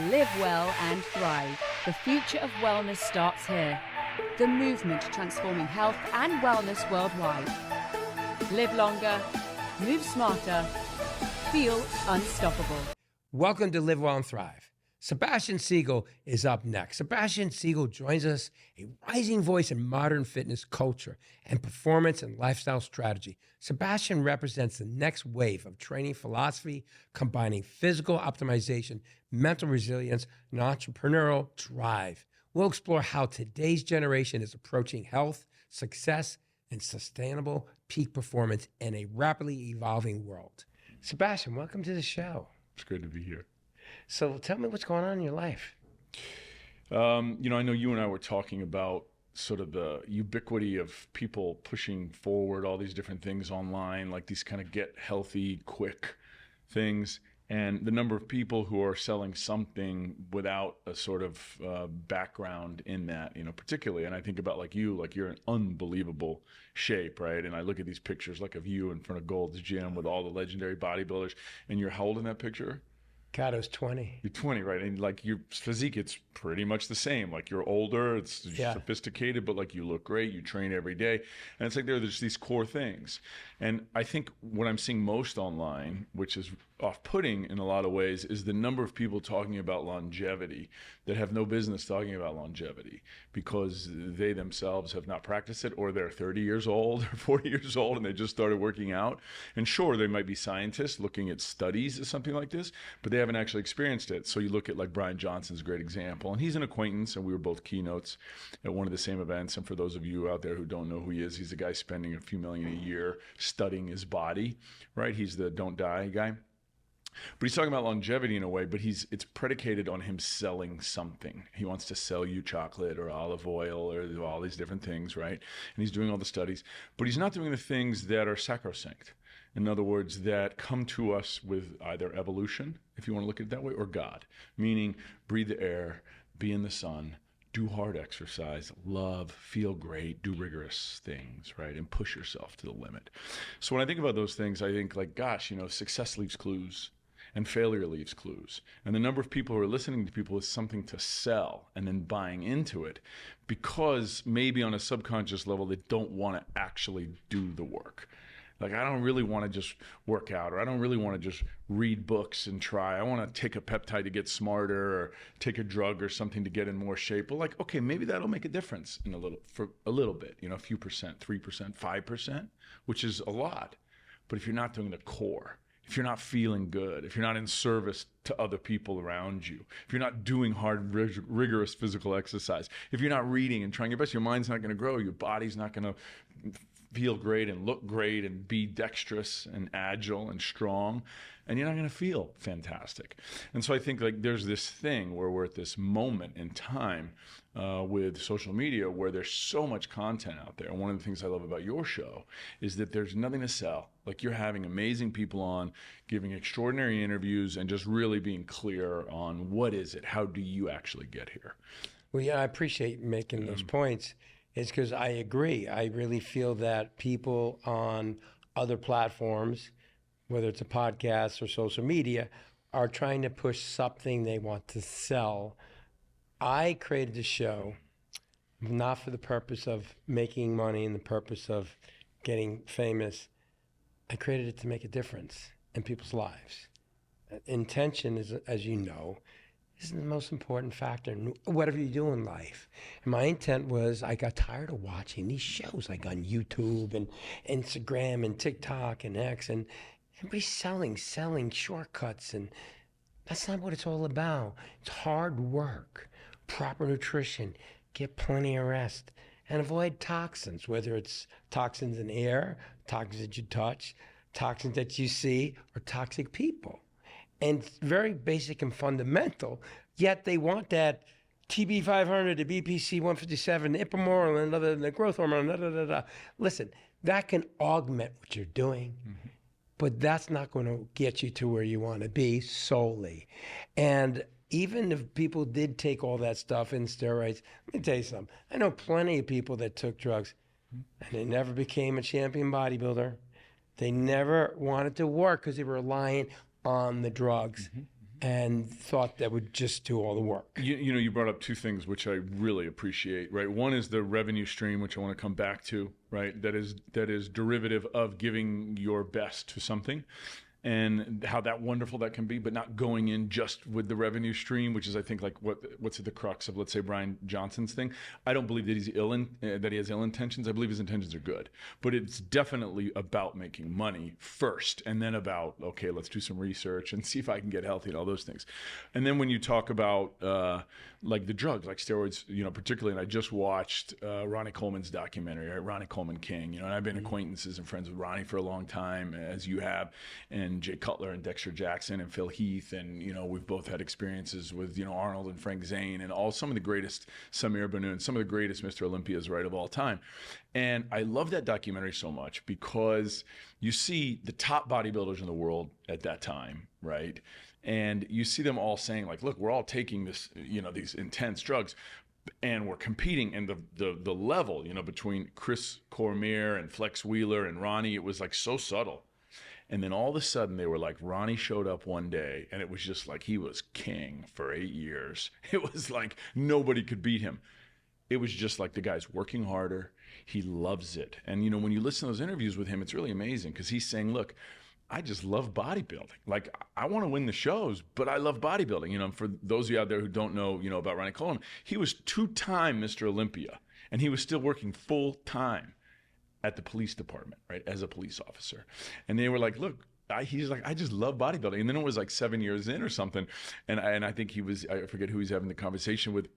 Live well and thrive. The future of wellness starts here. The movement transforming health and wellness worldwide. Live longer, move smarter, feel unstoppable. Welcome to Live Well and Thrive. Sebastian Siegel is up next. Sebastian Siegel joins us, a rising voice in modern fitness culture and performance and lifestyle strategy. Sebastian represents the next wave of training philosophy, combining physical optimization, mental resilience, and entrepreneurial drive. We'll explore how today's generation is approaching health, success, and sustainable peak performance in a rapidly evolving world. Sebastian, welcome to the show. It's good to be here. So tell me what's going on in your life. I know you and I were talking about sort of the ubiquity of people pushing forward all these different things online, like these kind of get healthy, quick things, and the number of people who are selling something without a sort of background in that, particularly. And I think about like you're in unbelievable shape, right? And I look at these pictures like of you in front of Gold's Gym with all the legendary bodybuilders, and you're holding that picture. God, I was 20. You're 20, right? And like your physique, it's pretty much the same. Like you're older, it's sophisticated, but like you look great, you train every day. And it's like there's these core things. And I think what I'm seeing most online, which is off-putting in a lot of ways, is the number of people talking about longevity that have no business talking about longevity because they themselves have not practiced it, or they're 30 years old or 40 years old and they just started working out. And sure, they might be scientists looking at studies of something like this, but they haven't actually experienced it. So you look at like Brian Johnson's a great example, and he's an acquaintance, and we were both keynotes at one of the same events. And for those of you out there who don't know who he is, he's a guy spending a few million a year studying his body, right? He's the don't die guy. But he's talking about longevity in a way, but it's predicated on him selling something. He wants to sell you chocolate or olive oil or all these different things, right? And he's doing all the studies, but he's not doing the things that are sacrosanct. In other words, that come to us with either evolution, if you want to look at it that way, or God, meaning breathe the air, be in the sun, do hard exercise, love, feel great, do rigorous things, right? And push yourself to the limit. So when I think about those things, I think like, gosh, success leaves clues. And failure leaves clues. And the number of people who are listening to people is something to sell and then buying into it because maybe on a subconscious level, they don't want to actually do the work. Like, I don't really want to just work out, or I don't really want to just read books and try. I want to take a peptide to get smarter, or take a drug or something to get in more shape. Well, like, okay, maybe that'll make a difference for a little bit, a few percent, 3%, 5%, which is a lot. But if you're not doing the core, if you're not feeling good, if you're not in service to other people around you, if you're not doing hard, rigorous physical exercise, if you're not reading and trying your best, your mind's not going to grow, your body's not going to feel great and look great and be dexterous and agile and strong, and you're not going to feel fantastic. And so I think like there's this thing where we're at this moment in time with social media where there's so much content out there. And one of the things I love about your show is that there's nothing to sell. Like you're having amazing people on, giving extraordinary interviews, and just really being clear on what is it, how do you actually get here? Well, yeah, I appreciate making those points. It's because I agree. I really feel that people on other platforms, whether it's a podcast or social media, are trying to push something they want to sell. I created the show not for the purpose of making money and the purpose of getting famous. I created it to make a difference in people's lives. Intention is, as you know, is the most important factor in whatever you do in life. And my intent was I got tired of watching these shows like on YouTube and Instagram and TikTok and X, and everybody's selling shortcuts, and that's not what it's all about. It's hard work, proper nutrition, get plenty of rest, and avoid toxins, whether it's toxins in air, toxins that you touch, toxins that you see, or toxic people. And it's very basic and fundamental, yet they want that TB 500, the BPC 157, the ipamorelin, another the growth hormone, Listen, that can augment what you're doing, but that's not going to get you to where you want to be solely. And even if people did take all that stuff in steroids, let me tell you something. I know plenty of people that took drugs and they never became a champion bodybuilder. They never wanted to work because they were relying on the drugs. and thought that would just do all the work. You know, you brought up two things which I really appreciate, right? One is the revenue stream, which I want to come back to, right? That is derivative of giving your best to something, and how that wonderful that can be, but not going in just with the revenue stream, which is, I think, like what's at the crux of, let's say, Brian Johnson's thing. I don't believe that that he has ill intentions. I believe his intentions are good, but it's definitely about making money first, and then about, okay, let's do some research and see if I can get healthy and all those things. And then when you talk about like the drugs, like steroids, you know, particularly, and I just watched Ronnie Coleman's documentary, right? Ronnie Coleman King, you know, and I've been acquaintances and friends with Ronnie for a long time, as you have, and Jay Cutler and Dexter Jackson and Phil Heath, and, you know, we've both had experiences with, you know, Arnold and Frank Zane and some of the greatest, Samir Banoun, some of the greatest Mr. Olympias, right, of all time. And I love that documentary so much because you see the top bodybuilders in the world at that time, right? And you see them all saying, like, look, we're all taking this, you know, these intense drugs, and we're competing, and the level, you know, between Chris Cormier and Flex Wheeler and Ronnie, it was like so subtle. And then all of a sudden they were like, Ronnie showed up one day and it was just like he was king for 8 years. It was like nobody could beat him. It was just like the guy's working harder. He loves it. And, you know, when you listen to those interviews with him, it's really amazing because he's saying, look, I just love bodybuilding. Like, I want to win the shows, but I love bodybuilding. You know, for those of you out there who don't know, you know, about Ronnie Coleman, he was 2-time Mr. Olympia, and he was still working full time at the police department, right, as a police officer. And they were like, look, he's like, I just love bodybuilding. And then it was like 7 years in or something. And I think I forget who he's having the conversation with.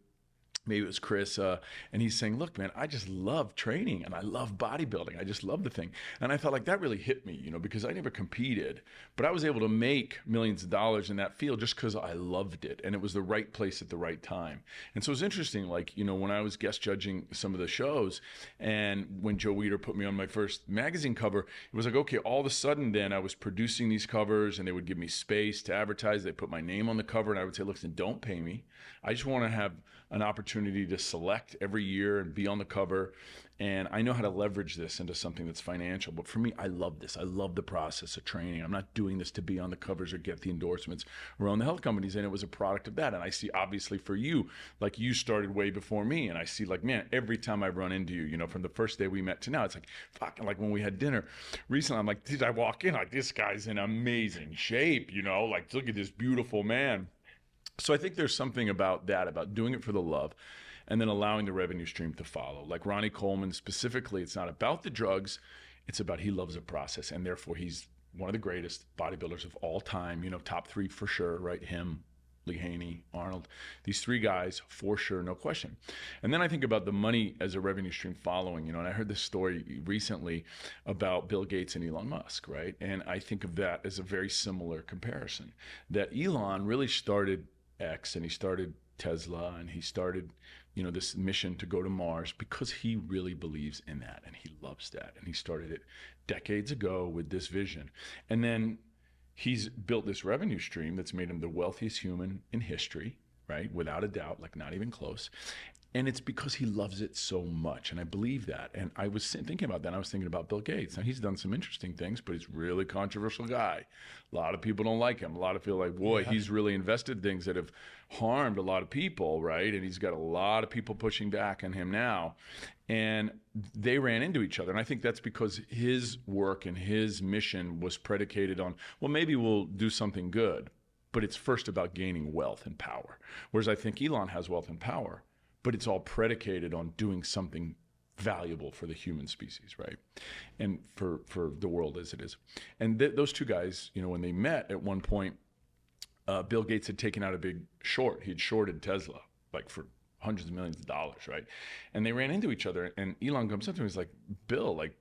Maybe it was Chris, and he's saying, look, man, I just love training and I love bodybuilding. I just love the thing. And I felt like that really hit me, you know, because I never competed, but I was able to make millions of dollars in that field just because I loved it. And it was the right place at the right time. And so it's interesting, like, you know, when I was guest judging some of the shows, and when Joe Weider put me on my first magazine cover, it was like, okay, all of a sudden then I was producing these covers and they would give me space to advertise. They put my name on the cover and I would say, listen, don't pay me. I just want to have an opportunity to select every year and be on the cover. And I know how to leverage this into something that's financial. But for me, I love this. I love the process of training. I'm not doing this to be on the covers or get the endorsements or own the health companies. And it was a product of that. And I see, obviously, for you, like, you started way before me. And I see, like, man, every time I run into you, you know, from the first day we met to now, it's like, fucking, like when we had dinner recently, I'm like, did I walk in? Like, this guy's in amazing shape, you know, like, look at this beautiful man. So I think there's something about that, about doing it for the love and then allowing the revenue stream to follow. Like Ronnie Coleman specifically, it's not about the drugs, it's about he loves the process, and therefore he's one of the greatest bodybuilders of all time, you know, top 3 for sure, right? Him, Lee Haney, Arnold, these 3 guys for sure, no question. And then I think about the money as a revenue stream following, you know, and I heard this story recently about Bill Gates and Elon Musk, right? And I think of that as a very similar comparison, that Elon really started X and he started Tesla and he started, you know, this mission to go to Mars because he really believes in that and he loves that. And he started it decades ago with this vision. And then he's built this revenue stream that's made him the wealthiest human in history, right? Without a doubt, like not even close. And it's because he loves it so much. And I believe that. And I was thinking about that. And I was thinking about Bill Gates. Now, he's done some interesting things, but he's a really controversial guy. A lot of people don't like him. A lot of people are like, boy, he's really invested things that have harmed a lot of people, right? And he's got a lot of people pushing back on him now. And they ran into each other. And I think that's because his work and his mission was predicated on, well, maybe we'll do something good, but it's first about gaining wealth and power. Whereas I think Elon has wealth and power, but it's all predicated on doing something valuable for the human species, right? And for the world as it is. And those 2 guys, you know, when they met at one point, Bill Gates had taken out a big short. He'd shorted Tesla, like for hundreds of millions of dollars, right? And they ran into each other, and Elon comes up to him, he's like, Bill, like,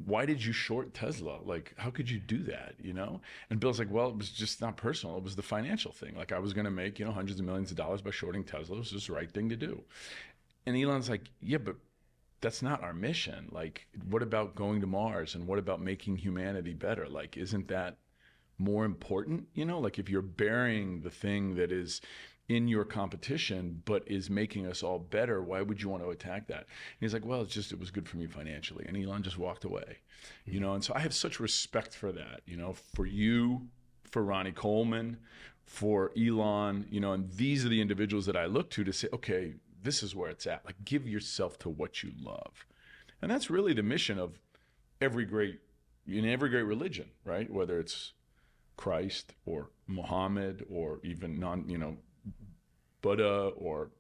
why did you short Tesla? Like, how could you do that, you know? And Bill's like, well, it was just not personal. It was the financial thing. Like, I was going to make, you know, hundreds of millions of dollars by shorting Tesla. It was just the right thing to do. And Elon's like, yeah, but that's not our mission. Like, what about going to Mars? And what about making humanity better? Like, isn't that more important? You know, like if you're burying the thing that is in your competition, but is making us all better, why would you want to attack that? And he's like, well, it was good for me financially. And Elon just walked away, you know? And so I have such respect for that, you know, for you, for Ronnie Coleman, for Elon, and these are the individuals that I look to say, okay, this is where it's at. Like, give yourself to what you love. And that's really the mission of every great religion, right? Whether it's Christ or Muhammad or even Buddha or,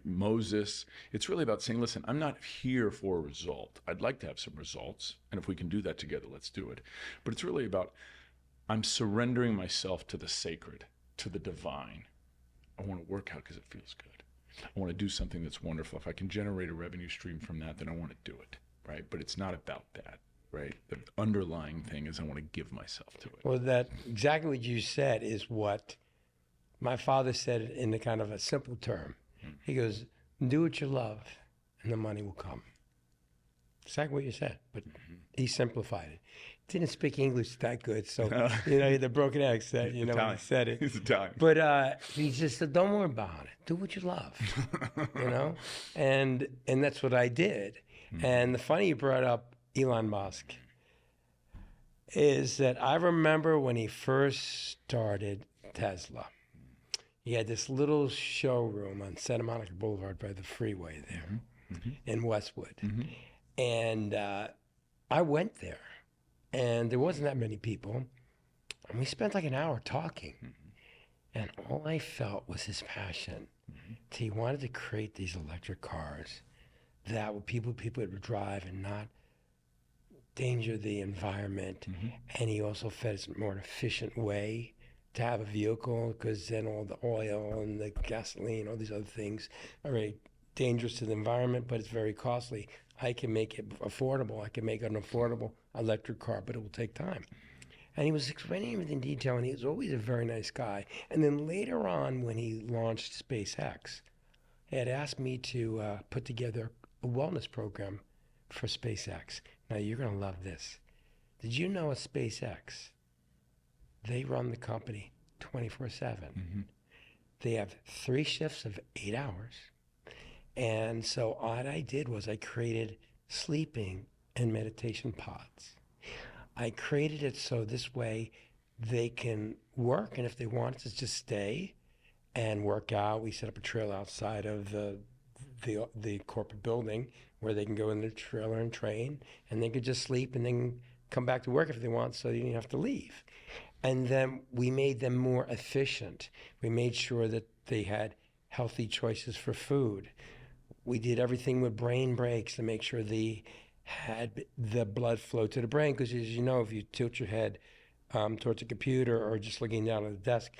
Moses. It's really about saying, listen, I'm not here for a result. I'd like to have some results. And if we can do that together, let's do it. But it's really about, I'm surrendering myself to the sacred, to the divine. I want to work out because it feels good. I want to do something that's wonderful. If I can generate a revenue stream from that, then I want to do it, right? But it's not about that, right? The underlying thing is I want to give myself to it. Well, that exactly what you said is what my father said in a kind of a simple term. He goes, do what you love and the money will come. Exactly what you said, but he simplified it. Didn't speak English that good, so the broken accent, when he said it. He's Italian. But he just said, don't worry about it. Do what you love, and that's what I did. And the funny you brought up Elon Musk is that I remember when he first started Tesla. He had this little showroom on Santa Monica Boulevard by the freeway there in Westwood. And I went there, and there wasn't that many people. And we spent like an hour talking. And all I felt was his passion. He wanted to create these electric cars that people would drive and not endanger the environment. And he also fed us a more efficient way to have a vehicle, because then all the oil and the gasoline, all these other things are very dangerous to the environment, but it's very costly. I can make it affordable. I can make an affordable electric car, but it will take time. And he was explaining it in detail, and he was always a very nice guy. And then later on, when he launched SpaceX, he had asked me to put together a wellness program for SpaceX. Now, you're going to love this. Did you know at SpaceX, they run the company 24/7. They have 3 shifts of 8 hours. And so what I did was I created sleeping and meditation pods. I created it so this way they can work, and if they want to just stay and work out, we set up a trail outside of the corporate building where they can go in the trailer and train, and they could just sleep and then come back to work if they want, so you don't have to leave. And then we made them more efficient. We made sure that they had healthy choices for food. We did everything with brain breaks to make sure they had the blood flow to the brain, because as you know, if you tilt your head towards a computer or just looking down at the desk,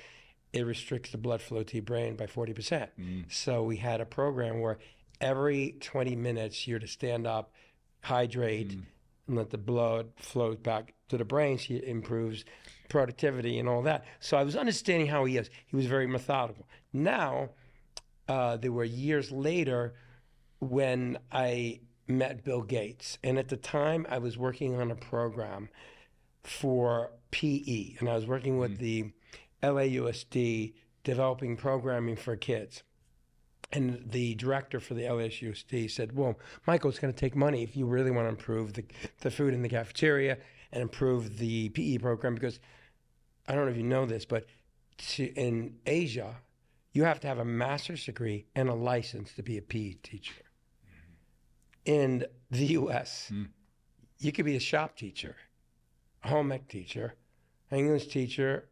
it restricts the blood flow to your brain by 40%. So we had a program where every 20 minutes you're to stand up, hydrate, and let the blood flow back to the brain, so it improves productivity and all that. So I was understanding how he is. He was very methodical. Now, there were years later when I met Bill Gates. And at the time, I was working on a program for PE. And I was working with the LAUSD, developing programming for kids. And the director for the LAUSD said, well, Michael, it's going to take money if you really want to improve the food in the cafeteria and improve the PE program, because I don't know if you know this, but in Asia, you have to have a master's degree and a license to be a PE teacher. In the US, you could be a shop teacher, a home ec teacher, an English teacher,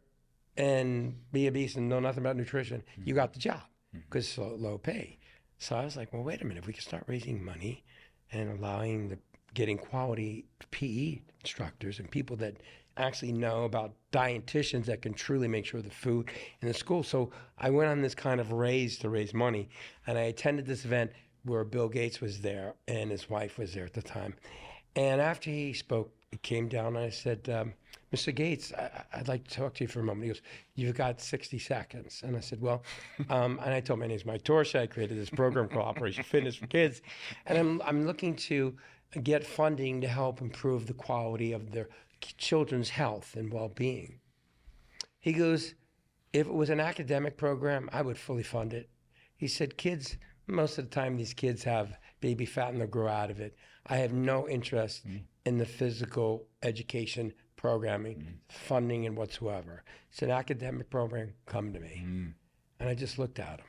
and be a beast and know nothing about nutrition. You got the job because it's low pay. So I was like, well, wait a minute, if we can start raising money and getting quality PE instructors and people that actually know about dietitians that can truly make sure the food in the school. So I went on this kind of raise to raise money, and I attended this event where Bill Gates was there and his wife was there at the time. And after he spoke, he came down and I said, Mr. Gates, I'd like to talk to you for a moment. He goes, you've got 60 seconds. And I said, well, and I told him, my name is Mike Torchia. I created this program called Operation Fitness for Kids. And I'm looking to get funding to help improve the quality of their children's health and well-being. He goes, if it was an academic program, I would fully fund it. He said, kids, most of the time these kids have baby fat and they'll grow out of it. I have no interest in the physical education programming, funding, and whatsoever. It's an academic program. Come to me. And I just looked at him.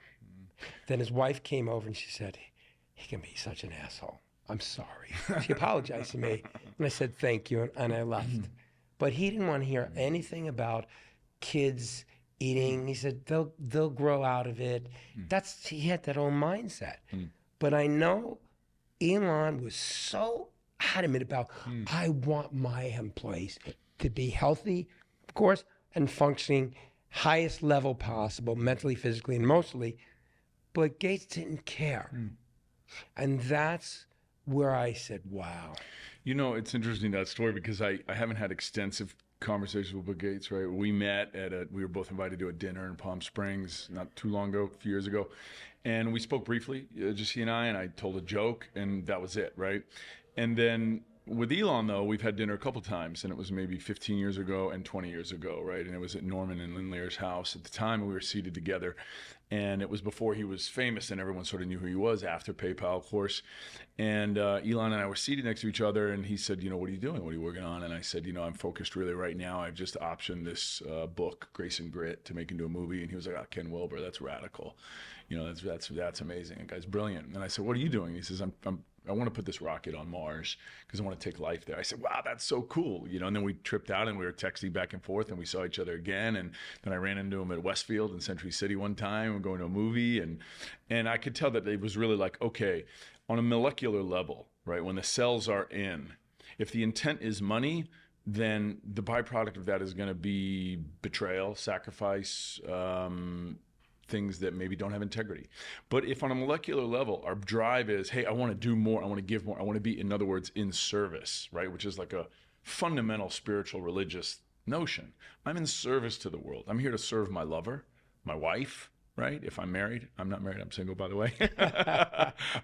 Then his wife came over and she said, he can be such an asshole. I'm sorry. She apologized to me. And I said, thank you. And I left. But he didn't want to hear anything about kids eating. He said, they'll grow out of it. He had that old mindset. But I know Elon was so adamant about, I want my employees to be healthy, of course, and functioning highest level possible, mentally, physically, and emotionally. But Gates didn't care. And that's where I said, wow. You know, it's interesting, that story, because I haven't had extensive conversations with Bill Gates, right? We met we were both invited to a dinner in Palm Springs not too long ago, a few years ago. And we spoke briefly, just he and I told a joke, and that was it, right? And then with Elon, though, we've had dinner a couple times, and it was maybe 15 years ago and 20 years ago, right? And it was at Norman and Lynn Lear's house at the time, and we were seated together. And it was before he was famous, and everyone sort of knew who he was, after PayPal, of course. And Elon and I were seated next to each other, and he said, what are you doing? What are you working on? And I said, I'm focused really right now. I've just optioned this book, Grace and Grit, to make into a movie. And he was like, Ken Wilber, that's radical. That's amazing. That guy's brilliant. And I said, what are you doing? He says, I want to put this rocket on Mars because I want to take life there. I said, wow, that's so cool. And then we tripped out and we were texting back and forth, and we saw each other again. And then I ran into him at Westfield in Century City one time. We're going to a movie. And I could tell that it was really like, okay, on a molecular level, right, when the cells are in, if the intent is money, then the byproduct of that is going to be betrayal, sacrifice, things that maybe don't have integrity. But if on a molecular level, our drive is, hey, I want to do more, I want to give more, I want to be, in other words, in service, right? Which is like a fundamental spiritual religious notion. I'm in service to the world. I'm here to serve my lover, my wife, right? If I'm married, I'm not married, I'm single, by the way.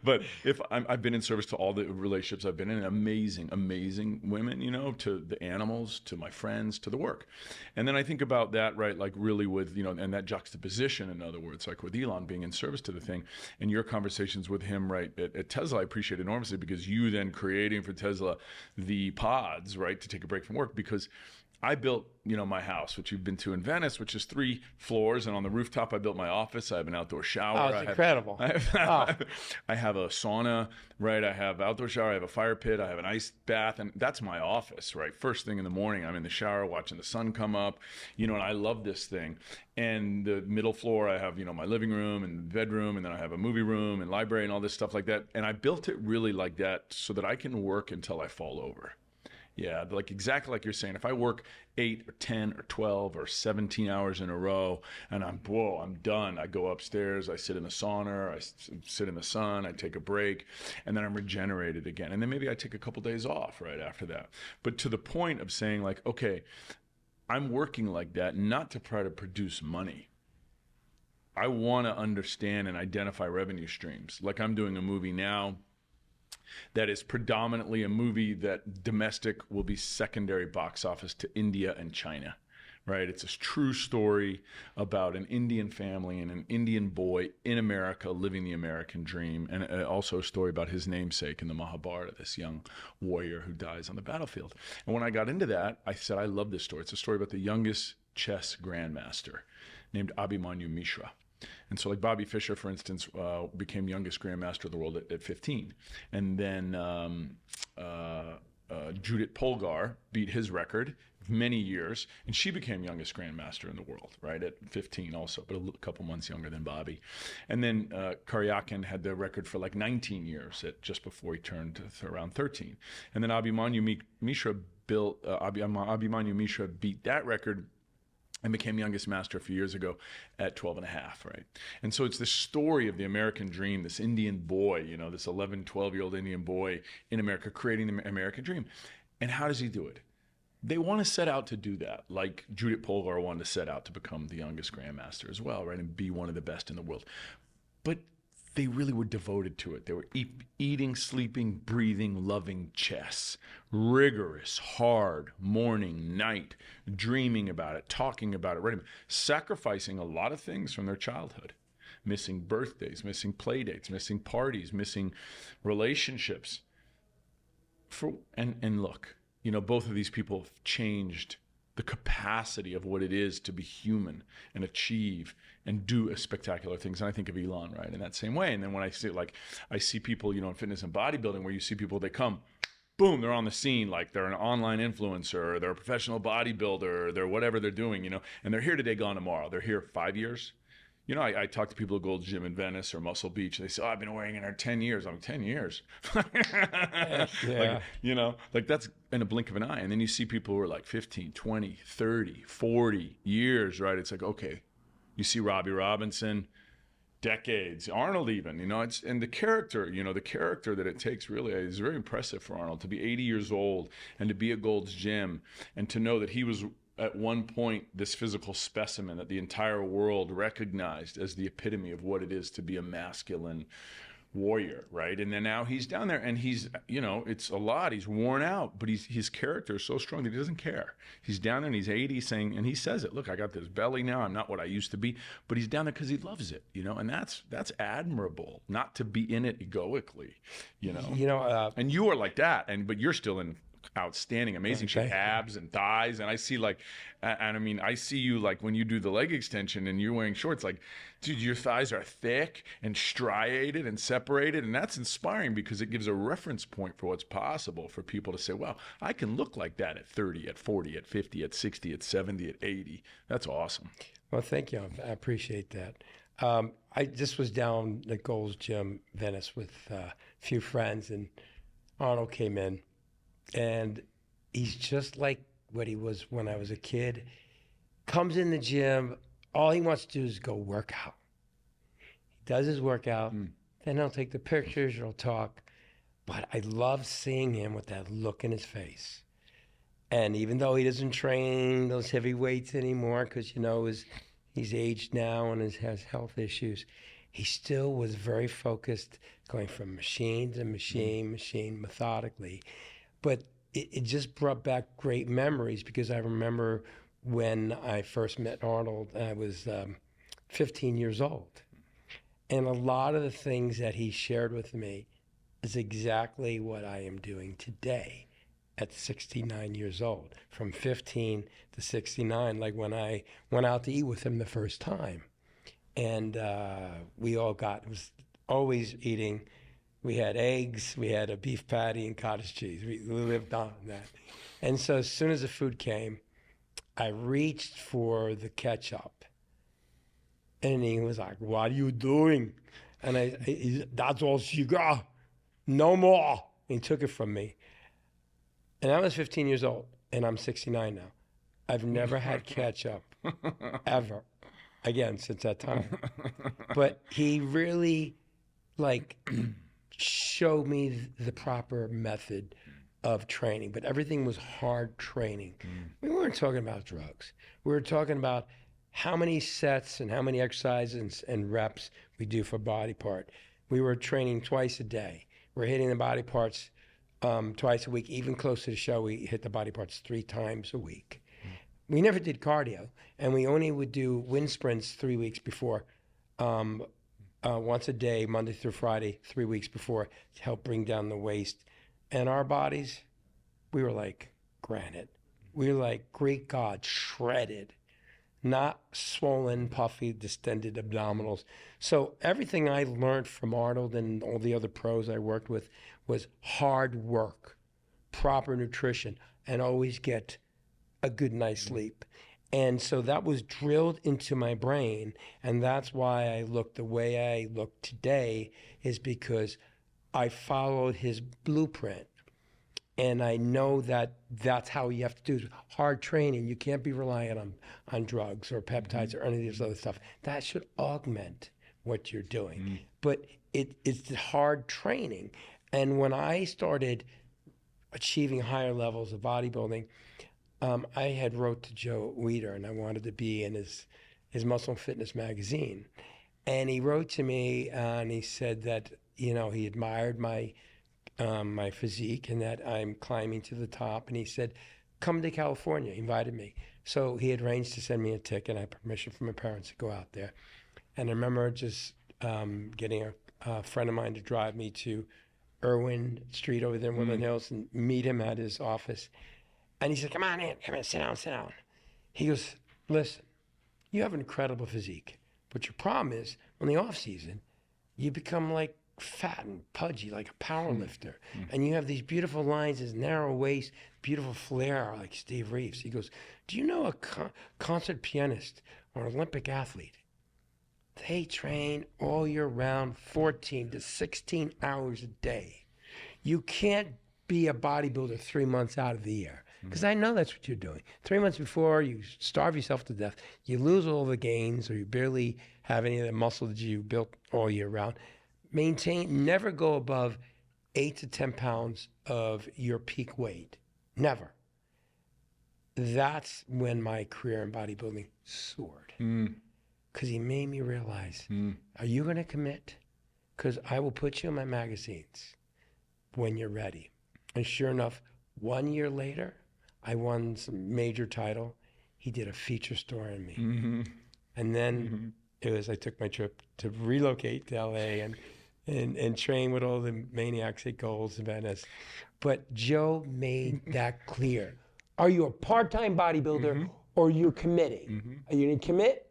But if I've been in service to all the relationships I've been in, amazing, amazing women, to the animals, to my friends, to the work. And then I think about that, right? Like really with, and that juxtaposition, in other words, like with Elon being in service to the thing, and your conversations with him, right, at Tesla, I appreciate enormously, because you then creating for Tesla the pods, right, to take a break from work, because I built, my house, which you've been to in Venice, which is 3 floors. And on the rooftop, I built my office. I have an outdoor shower. Oh, it's incredible. I have a sauna, right? I have outdoor shower. I have a fire pit. I have an ice bath. And that's my office, right? First thing in the morning, I'm in the shower watching the sun come up, and I love this thing. And the middle floor, I have, my living room and bedroom. And then I have a movie room and library and all this stuff like that. And I built it really like that so that I can work until I fall over. Yeah, like exactly like you're saying. If I work 8 or 10 or 12 or 17 hours in a row and I'm done. I go upstairs, I sit in the sauna, I sit in the sun, I take a break, and then I'm regenerated again. And then maybe I take a couple days off right after that. But to the point of saying like, okay, I'm working like that not to try to produce money. I want to understand and identify revenue streams. Like I'm doing a movie now that is predominantly a movie that domestic will be secondary box office to India and China, right? It's a true story about an Indian family and an Indian boy in America living the American dream, and also a story about his namesake in the Mahabharata, this young warrior who dies on the battlefield. And when I got into that, I said, I love this story. It's a story about the youngest chess grandmaster named Abhimanyu Mishra. And so like Bobby Fischer, for instance, became youngest grandmaster of the world at 15. And then Judith Polgar beat his record many years, and she became youngest grandmaster in the world, right, at 15 also, but a couple months younger than Bobby. And then Karyakin had the record for like 19 years just before he turned around 13. And then Abhimanyu Mishra beat that record and became youngest master a few years ago at 12 and a half, right? And so it's this story of the American dream, this Indian boy, this 11, 12-year-old Indian boy in America creating the American dream. And how does he do it? They want to set out to do that, like Judith Polgar wanted to set out to become the youngest grandmaster as well, right? And be one of the best in the world. But they really were devoted to it. They were eating, sleeping, breathing, loving chess. Rigorous, hard, morning, night, dreaming about it, talking about it, writing, sacrificing a lot of things from their childhood. Missing birthdays, missing play dates, missing parties, missing relationships. And look, you know, both of these people have changed the capacity of what it is to be human and achieve and do spectacular things. And I think of Elon, right, in that same way. And then when I see people, you know, in fitness and bodybuilding, where you see people, they come, boom, they're on the scene, like they're an online influencer, or they're a professional bodybuilder, or they're whatever they're doing, you know, and they're here today, gone tomorrow. They're here 5 years. You know, I talk to people at Gold's Gym in Venice or Muscle Beach, and they say, oh, I've been wearing it for 10 years. I'm 10 years. Yeah. Like, you know, like that's in a blink of an eye. And then you see people who are like 15, 20, 30, 40 years, right? It's like, okay, you see Robbie Robinson, decades, Arnold even, you know, and the character, you know, the character that it takes really is very impressive for Arnold to be 80 years old and to be at Gold's Gym and to know that he was at one point this physical specimen that the entire world recognized as the epitome of what it is to be a masculine warrior, right? And then now he's down there and he's, you know, it's a lot. He's worn out, but his character is so strong that he doesn't care. He's down there and he's 80 saying, and he says it, look, I got this belly now. I'm not what I used to be, but he's down there because he loves it, you know, and that's admirable, not to be in it egoically, you know. And you are like that, but you're still in outstanding, amazing shape, abs and thighs. And I see like, and I mean, I see you like when you do the leg extension and you're wearing shorts, like, dude, your thighs are thick and striated and separated. And that's inspiring because it gives a reference point for what's possible for people to say, well, I can look like that at 30, at 40, at 50, at 60, at 70, at 80. That's awesome. Well, thank you. I appreciate that. I just was down at Gold's Gym, Venice, with a few friends, and Arnold came in. And he's just like what he was when I was a kid. Comes in the gym, all he wants to do is go work out. He does his workout, then he'll take the pictures, he'll talk. But I love seeing him with that look in his face. And even though he doesn't train those heavy weights anymore, because, you know, he's aged now and has health issues, he still was very focused, going from machine to machine methodically. But it just brought back great memories, because I remember when I first met Arnold, I was 15 years old. And a lot of the things that he shared with me is exactly what I am doing today at 69 years old, from 15 to 69, like when I went out to eat with him the first time. And we all was always eating. We had eggs, we had a beef patty and cottage cheese. We lived on that. And so as soon as the food came, I reached for the ketchup. And he was like, what are you doing? And that's all she got. No more. And he took it from me. And I was 15 years old, and I'm 69 now. I've never had ketchup, ever, again, since that time. But he really, like, showed me the proper method of training, but everything was hard training. We weren't talking about drugs. We were talking about how many sets and how many exercises and reps we do for body part. We were training twice a day. We're hitting the body parts twice a week. Even close to the show, we hit the body parts 3 times a week. We never did cardio, and we only would do wind sprints 3 weeks before. Once a day, Monday through Friday, 3 weeks before, to help bring down the waist. And our bodies, we were like granite. We were like Greek gods, shredded, not swollen, puffy, distended abdominals. So everything I learned from Arnold and all the other pros I worked with was hard work, proper nutrition, and always get a good night's sleep. And so that was drilled into my brain, and that's why I look the way I look today, is because I followed his blueprint. And I know that that's how you have to do hard training. You can't be reliant on drugs or peptides or any of this other stuff. That should augment what you're doing. But it's hard training. And when I started achieving higher levels of bodybuilding, I had wrote to Joe Weider, and I wanted to be in his Muscle and Fitness magazine. And he wrote to me, and he said that, you know, he admired my physique and that I'm climbing to the top. And he said, come to California. He invited me. So he had arranged to send me a ticket. I had permission from my parents to go out there. And I remember just getting a friend of mine to drive me to Irwin Street over there in Woodland Hills and meet him at his office. And he said, come on in, sit down, sit down. He goes, listen, you have an incredible physique, but your problem is, in the off season, you become like fat and pudgy, like a power lifter. And you have these beautiful lines, this narrow waist, beautiful flair, like Steve Reeves. He goes, do you know a concert pianist or an Olympic athlete? They train all year round, 14 to 16 hours a day. You can't be a bodybuilder 3 months out of the year. Because I know that's what you're doing. 3 months before, you starve yourself to death. You lose all the gains, or you barely have any of the muscle that you built all year round. Never go above 8 to 10 pounds of your peak weight. Never. That's when my career in bodybuilding soared. Because he made me realize, are you going to commit? Because I will put you in my magazines when you're ready. And sure enough, 1 year later, I won some major title. He did a feature story on me. And then it was, I took my trip to relocate to LA and train with all the maniacs at Gold's and Venice. But Joe made that clear. Are you a part-time bodybuilder or you're committing? Are you going to commit?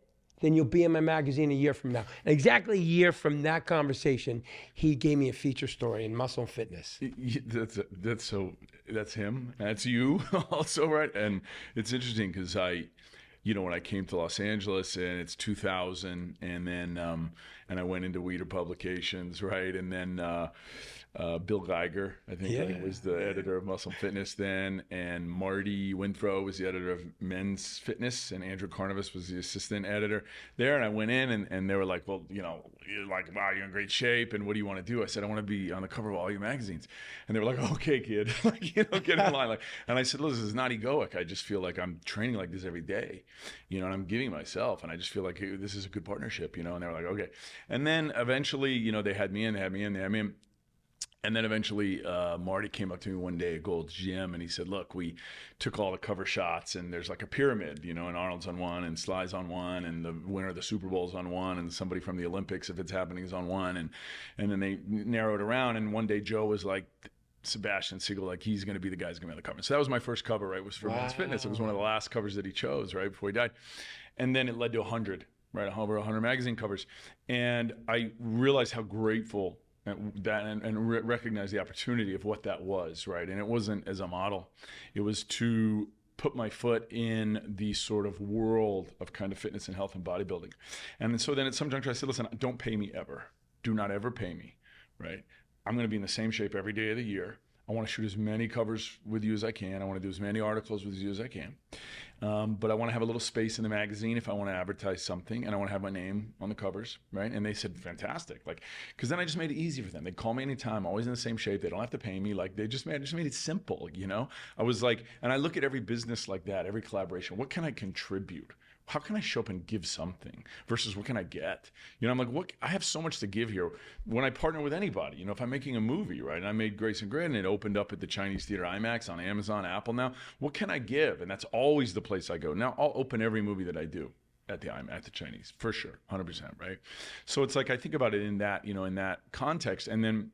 Then you'll be in my magazine a year from now. And exactly a year from that conversation, he gave me a feature story in Muscle and Fitness. That's him. That's you also, right? And it's interesting because when I came to Los Angeles and it's 2000, and then and I went into Weider Publications, right? And then Bill Geiger, I think was the editor of Muscle and Fitness then, and Marty Winthrow was the editor of Men's Fitness, and Andrew Carnivus was the assistant editor there. And I went in, and they were like, well, you're like, wow, you're in great shape, and what do you want to do? I said, I want to be on the cover of all your magazines. And they were like, okay, kid, get in line. And I said, look, this is not egoic. I just feel like I'm training like this every day, and I'm giving myself, and I just feel like, hey, this is a good partnership, and they were like, okay. And then eventually, they had me in. And then eventually Marty came up to me one day at Gold's Gym, and he said, look, we took all the cover shots, and there's like a pyramid, and Arnold's on one, and Sly's on one, and the winner of the Super Bowl's on one, and somebody from the Olympics, if it's happening, is on one. And then they narrowed around, and one day Joe was like, Sebastian Siegel, like, he's going to be the guy who's going to be on the cover. So that was my first cover, right, was for Men's Fitness. It was one of the last covers that he chose, right, before he died. And then it led to 100, right, over 100 magazine covers. And I realized how grateful that and recognize the opportunity of what that was, right? And it wasn't as a model. It was to put my foot in the sort of world of kind of fitness and health and bodybuilding. And so then at some juncture I said, listen, don't pay me ever. Do not ever pay me, right? I'm going to be in the same shape every day of the year. I want to shoot as many covers with you as I can. I want to do as many articles with you as I can. But I want to have a little space in the magazine if I want to advertise something, and I want to have my name on the covers, right? And they said, fantastic. Like, because then I just made it easy for them. They'd call me anytime, always in the same shape. They don't have to pay me. Like, I just made it simple, I was like, and I look at every business like that, every collaboration. What can I contribute? How can I show up and give something versus what can I get? I'm like, I have so much to give here. When I partner with anybody, if I'm making a movie, right, and I made Grace and Grin and it opened up at the Chinese Theater IMAX on Amazon, Apple now, what can I give? And that's always the place I go. Now I'll open every movie that I do at the Chinese, for sure, 100%, right? So it's like, I think about it in that, in that context. And then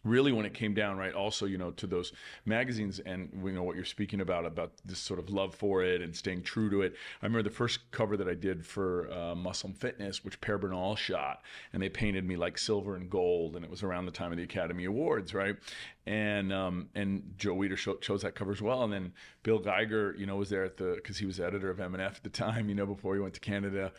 really when it came down, right, also, to those magazines and, what you're speaking about this sort of love for it and staying true to it. I remember the first cover that I did for Muscle and Fitness, which Per Bernal shot, and they painted me like silver and gold, and it was around the time of the Academy Awards, right? And Joe Weider chose that cover as well. And then Bill Geiger, was there because he was editor of M&F at the time, before he went to Canada.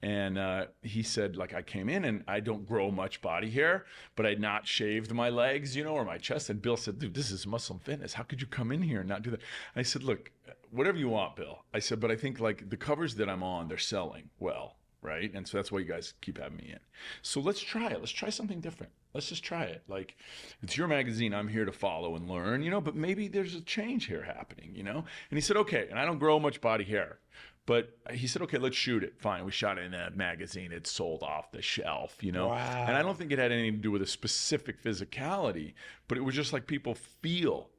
And he said, like, I came in and I don't grow much body hair, but I'd not shaved my legs, or my chest. And Bill said, dude, this is Muscle and Fitness. How could you come in here and not do that? I said, look, whatever you want, Bill. I said, but I think like the covers that I'm on, they're selling well, right? And so that's why you guys keep having me in. So let's try it. Let's try something different. Let's just try it. Like, it's your magazine. I'm here to follow and learn, but maybe there's a change here happening, And he said, okay. And I don't grow much body hair. But he said, okay, let's shoot it. Fine. We shot it in a magazine. It sold off the shelf, Wow. And I don't think it had anything to do with a specific physicality, but it was just like people feel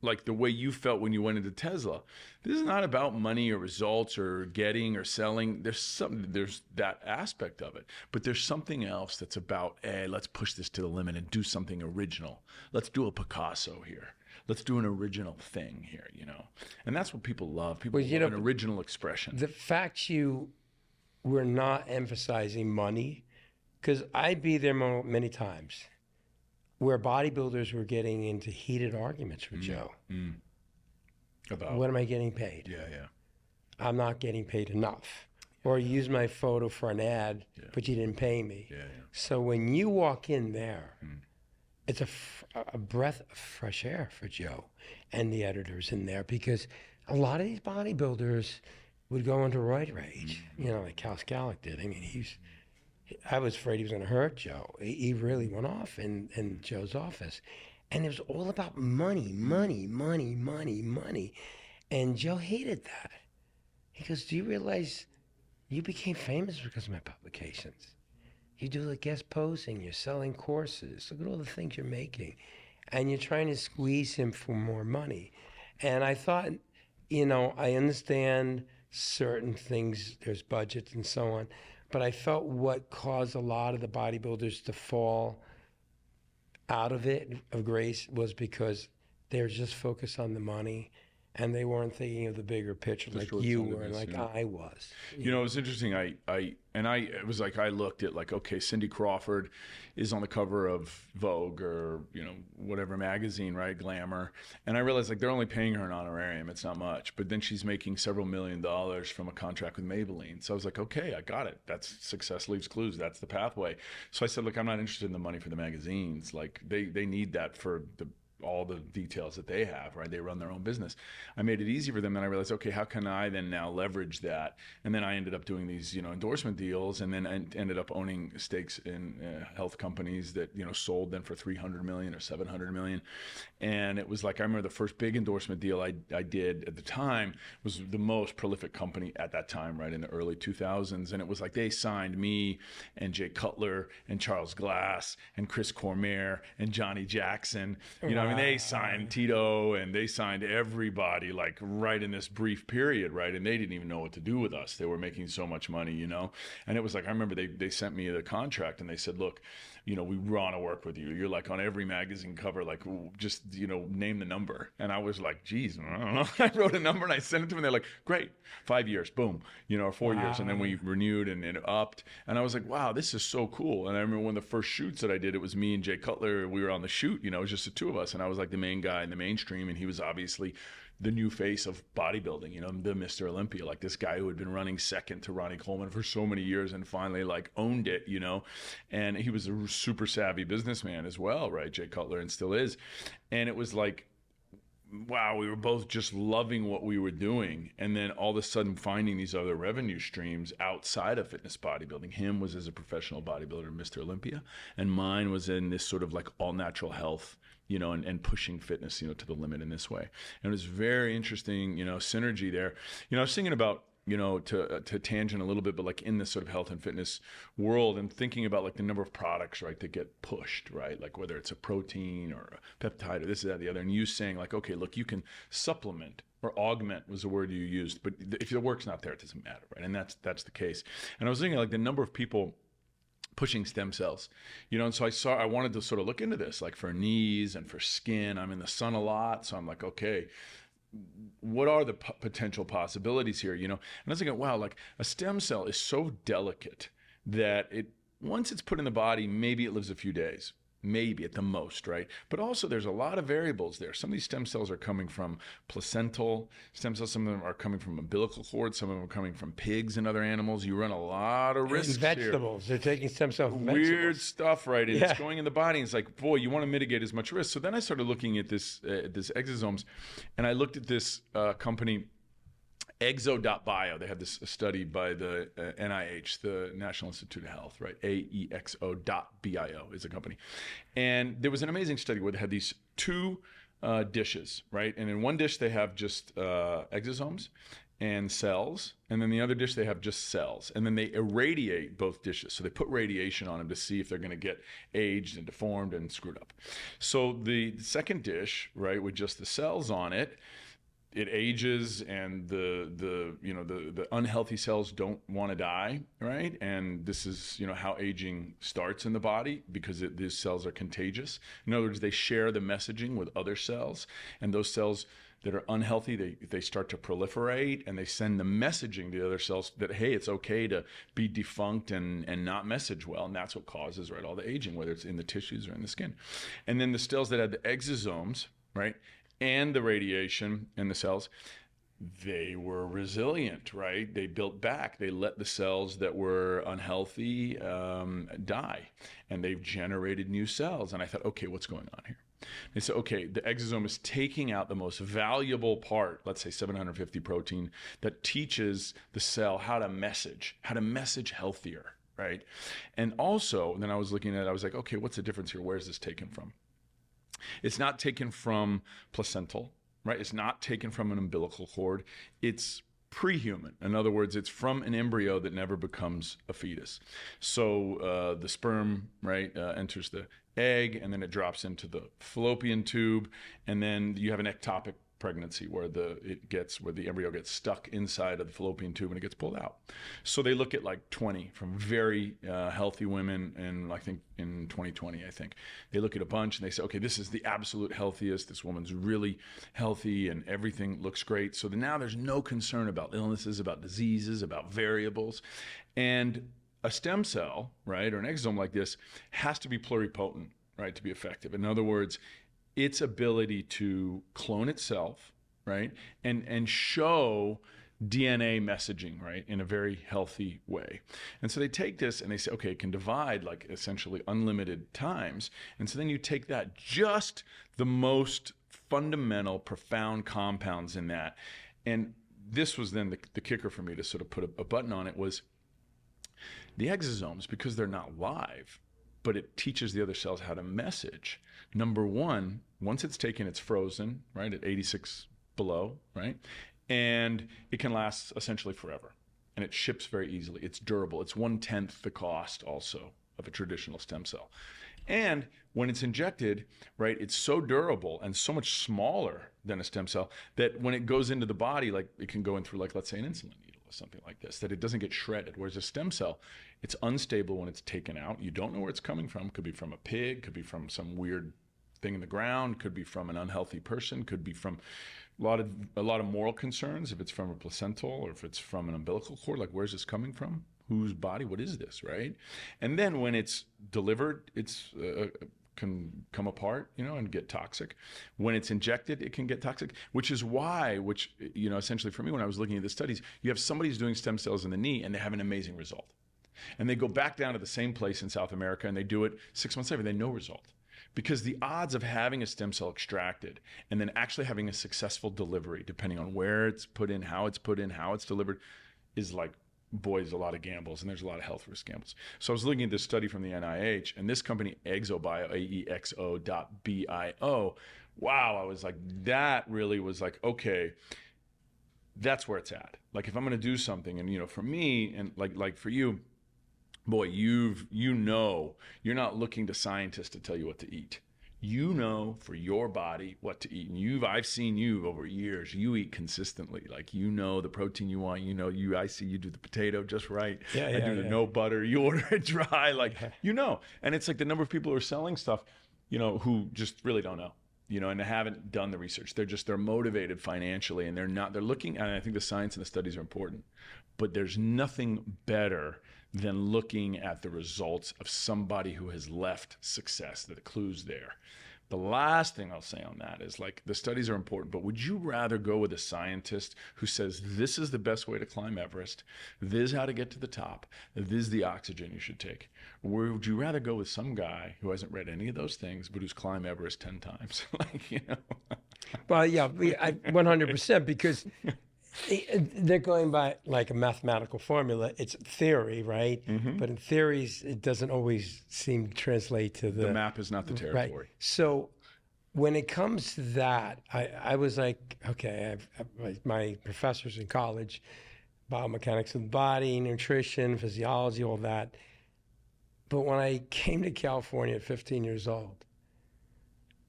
like the way you felt when you went into Tesla. This is not about money or results or getting or selling. There's that aspect of it, but there's something else that's about, hey, let's push this to the limit and do something original. Let's do a Picasso here. Let's do an original thing here, you know? And that's what people love. People Well, love an original expression. The fact you were not emphasizing money, because I'd be there many times where bodybuilders were getting into heated arguments with Joe. About what am I getting paid? Yeah. I'm not getting paid enough. Or use my photo for an ad, but you didn't pay me. So when you walk in there, it's a breath of fresh air for Joe and the editors in there, because a lot of these bodybuilders would go into roid rage, you know, like Cal Scalic did. I mean, I was afraid he was going to hurt Joe. He really went off in Joe's office. And it was all about money. And Joe hated that. He goes, do you realize you became famous because of my publications? You do the guest posing, you're selling courses. Look at all the things you're making. And you're trying to squeeze him for more money. And I thought, you know, I understand certain things, there's budgets and so on, but I felt what caused a lot of the bodybuilders to fall out of grace was because they were just focused on the money. And they weren't thinking of the bigger picture like you were and like I was. You know, it was interesting. It was like I looked at like, okay, Cindy Crawford is on the cover of Vogue or, you know, whatever magazine, right? Glamour. And I realized like they're only paying her an honorarium. It's not much. But then she's making several $1 million from a contract with Maybelline. So I was like, okay, I got it. That's success leaves clues. That's the pathway. So I said, look, I'm not interested in the money for the magazines. Like they need that for all the details that they have, right? They run their own business. I made it easy for them, and I realized, okay, how can I then now leverage that? And then I ended up doing these, you know, endorsement deals, and then I ended up owning stakes in health companies that, you know, sold then for $300 million or $700 million. And it was like, I remember the first big endorsement deal I did at the time was the most prolific company at that time, right, in the early 2000s. And it was like they signed me and Jay Cutler and Charles Glass and Chris Cormier and Johnny Jackson, you know, I mean, they signed Tito and they signed everybody like right in this brief period, right? And they didn't even know what to do with us. They were making so much money, you know? And it was like, I remember they sent me the contract and they said, look, you know, we want to work with you. You're like on every magazine cover, like just, you know, name the number. And I was like, geez, I don't know. I wrote a number and I sent it to them. And they're like, great, 5 years, boom, you know, or 4 years. And then we renewed and it upped. And I was like, wow, this is so cool. And I remember one of the first shoots that I did, it was me and Jay Cutler. We were on the shoot, you know, it was just the two of us. And I was like the main guy in the mainstream. And he was obviously the new face of bodybuilding, you know, the Mr. Olympia, like this guy who had been running second to Ronnie Coleman for so many years and finally like owned it, you know, and he was a super savvy businessman as well, right? Jay Cutler, and still is. And it was like, wow, we were both just loving what we were doing. And then all of a sudden finding these other revenue streams outside of fitness bodybuilding. Him was as a professional bodybuilder, Mr. Olympia, and mine was in this sort of like all natural health, you know, and pushing fitness, you know, to the limit in this way. And it was very interesting, you know, synergy there. You know, I was thinking about, you know, to tangent a little bit, but like in this sort of health and fitness world and thinking about like the number of products, right, that get pushed, right? Like whether it's a protein or a peptide or this, that, the other, and you saying like, okay, look, you can supplement or augment was the word you used, but if the work's not there, it doesn't matter, right? And that's the case. And I was thinking like the number of people pushing stem cells, you know, and so I wanted to sort of look into this, like for knees and for skin. I'm in the sun a lot, so I'm like, okay, what are the potential possibilities here, you know? And I was thinking, wow, like a stem cell is so delicate that once it's put in the body, maybe it lives a few days. Maybe at the most, right? But also there's a lot of variables there. Some of these stem cells are coming from placental stem cells. Some of them are coming from umbilical cord. Some of them are coming from pigs and other animals. You run a lot of risks here. Vegetables. They're taking stem cells from Weird vegetables. stuff, right? And it's going in the body. And it's like, boy, you want to mitigate as much risk. So then I started looking at this exosomes, and I looked at this company, Exo.bio. They had this study by the NIH, the National Institute of Health, right? AEXO.bio is a company. And there was an amazing study where they had these two dishes, right? And in one dish, they have just exosomes and cells. And then the other dish, they have just cells. And then they irradiate both dishes. So they put radiation on them to see if they're going to get aged and deformed and screwed up. So the second dish, right, with just the cells on it, it ages, and the unhealthy cells don't want to die, right? And this is, how aging starts in the body, because these cells are contagious. In other words, they share the messaging with other cells, and those cells that are unhealthy, they start to proliferate, and they send the messaging to the other cells that, hey, it's okay to be defunct and not message well. And that's what causes, right, all the aging, whether it's in the tissues or in the skin. And then the cells that had the exosomes, right, and the radiation in the cells, they were resilient, right? They built back. They let the cells that were unhealthy die, and they've generated new cells. And I thought, okay, what's going on here? They said, okay, the exosome is taking out the most valuable part, let's say 750 protein, that teaches the cell how to message healthier, right? And also, then I was looking at it, I was like, okay, what's the difference here? Where's this taken from? It's not taken from placental, right? It's not taken from an umbilical cord. It's pre-human. In other words, it's from an embryo that never becomes a fetus. So the sperm, right, enters the egg, and then it drops into the fallopian tube, and then you have an ectopic pregnancy where the embryo gets stuck inside of the fallopian tube and it gets pulled out. So they look at like 20 from very healthy women, and I think in 2020, they look at a bunch and they say, okay, this is the absolute healthiest. This woman's really healthy and everything looks great. So now there's no concern about illnesses, about diseases, about variables. And a stem cell, right, or an exosome like this has to be pluripotent, right, to be effective. In other words, its ability to clone itself, right, and show DNA messaging, right, in a very healthy way. And so they take this and they say, okay, it can divide like essentially unlimited times. And so then you take that, just the most fundamental, profound compounds in that. And this was then the kicker for me to sort of put a button on it, was the exosomes, because they're not live, but it teaches the other cells how to message. Number one, once it's taken, it's frozen, right, at 86 below, right? And it can last essentially forever. And it ships very easily. It's durable. It's 1/10 the cost also of a traditional stem cell. And when it's injected, right, it's so durable and so much smaller than a stem cell that when it goes into the body, like it can go in through, like, let's say, an insulin needle or something like this, that it doesn't get shredded. Whereas a stem cell, it's unstable when it's taken out. You don't know where it's coming from. Could be from a pig, could be from some weird thing in the ground, could be from an unhealthy person, could be from a lot of moral concerns, if it's from a placental or if it's from an umbilical cord, like where's this coming from? Whose body? What is this, right? And then when it's delivered, it's can come apart, and get toxic. When it's injected, it can get toxic, which is why, essentially for me, when I was looking at the studies, you have somebody who's doing stem cells in the knee and they have an amazing result. And they go back down to the same place in South America and they do it 6 months later, they no result. Because the odds of having a stem cell extracted and then actually having a successful delivery, depending on where it's put in, how it's delivered, is like, boy, there's a lot of gambles, and there's a lot of health risk gambles. So I was looking at this study from the NIH, and this company, ExoBio, AEXO.bio, wow, I was like, that really was like, okay, that's where it's at. Like, if I'm going to do something, and, for me, and like for you, boy, you're not looking to scientists to tell you what to eat. You know for your body what to eat. And I've seen you over years, you eat consistently. Like, the protein you want, I see you do the potato just right. I do the no butter, you order it dry, And it's like the number of people who are selling stuff, who just really don't know, and they haven't done the research. They're motivated financially, and they're looking, and I think the science and the studies are important, but there's nothing better than looking at the results of somebody who has left success, the clues there. The last thing I'll say on that is, like, the studies are important, but would you rather go with a scientist who says this is the best way to climb Everest, this is how to get to the top, this is the oxygen you should take? Or would you rather go with some guy who hasn't read any of those things, but who's climbed Everest 10 times? Well, yeah, 100%, because they're going by like a mathematical formula. It's theory, right? Mm-hmm. But in theories, it doesn't always seem to translate to the map is not the territory. Right. So when it comes to that, I was like, okay, my professors in college, biomechanics of the body, nutrition, physiology, all that. But when I came to California at 15 years old,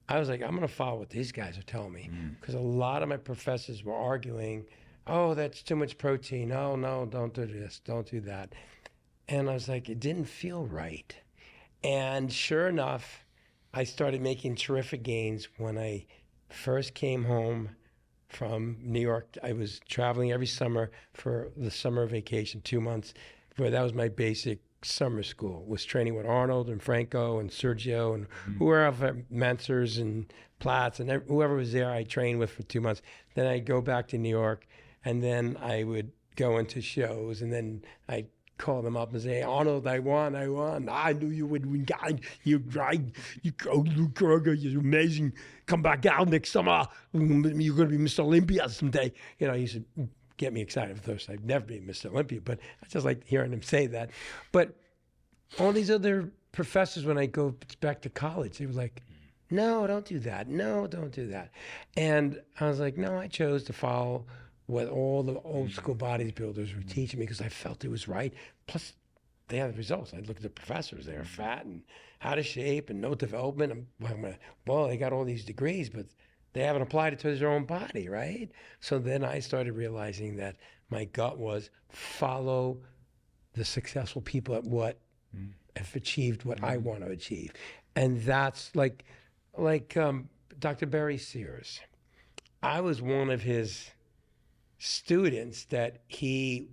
I was like, I'm going to follow what these guys are telling me. Because a lot of my professors were arguing, oh, that's too much protein. Oh, no, don't do this. Don't do that. And I was like, it didn't feel right. And sure enough, I started making terrific gains when I first came home from New York. I was traveling every summer for the summer vacation, 2 months, where that was my basic summer school, was training with Arnold and Franco and Sergio and whoever, Mencers and Platts and whoever was there, I trained with for 2 months. Then I'd go back to New York, and then I would go into shows, and then I'd call them up and say, Arnold, I won. I knew you would win. You're right. Luke Kroger, you're amazing. Come back out next summer. You're going to be Mr. Olympia someday. You know, he used to get me excited. Of course, I'd never be Mr. Olympia, but I just like hearing him say that. But all these other professors, when I go back to college, they were like, no, don't do that. No, don't do that. And I was like, no, I chose to follow what all the old school bodybuilders were teaching me because I felt it was right. Plus, they had the results. I looked at the professors. They were fat and out of shape and no development. Well, they got all these degrees, but they haven't applied it to their own body, right? So then I started realizing that my gut was follow the successful people at what have achieved what I want to achieve. And that's like Dr. Barry Sears. I was one of his students that he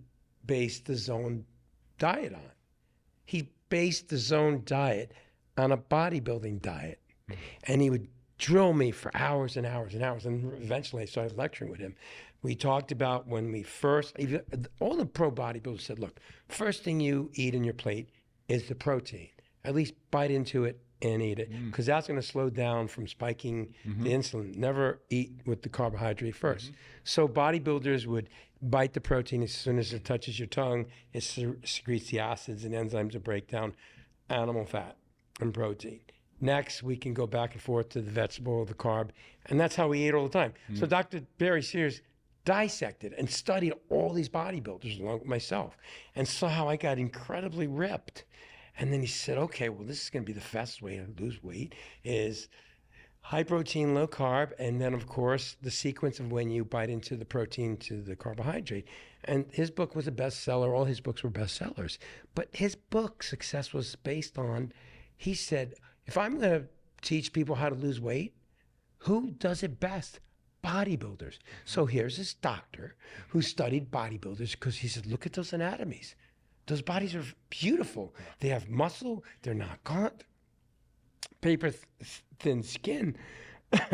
based the Zone diet on. He based the Zone diet on a bodybuilding diet. And he would drill me for hours and hours and hours. And eventually I started lecturing with him. We talked about when we first, all the pro bodybuilders said, look, first thing you eat in your plate is the protein. At least bite into it and eat it, because that's going to slow down from spiking the insulin. Never eat with the carbohydrate first. So bodybuilders would bite the protein as soon as it touches your tongue. It secretes the acids and enzymes to break down animal fat and protein. Next, we can go back and forth to the vegetable or the carb, and that's how we ate all the time. So Dr. Barry Sears dissected and studied all these bodybuilders along with myself and saw how I got incredibly ripped. And then he said, okay, well, this is going to be the fastest way to lose weight is high protein, low carb, and then, of course, the sequence of when you bite into the protein to the carbohydrate. And his book was a bestseller. All his books were bestsellers. But his book success was based on, he said, if I'm going to teach people how to lose weight, who does it best? Bodybuilders. So here's this doctor who studied bodybuilders because he said, look at those anatomies. Those bodies are beautiful. They have muscle. They're not gaunt. Paper thin skin.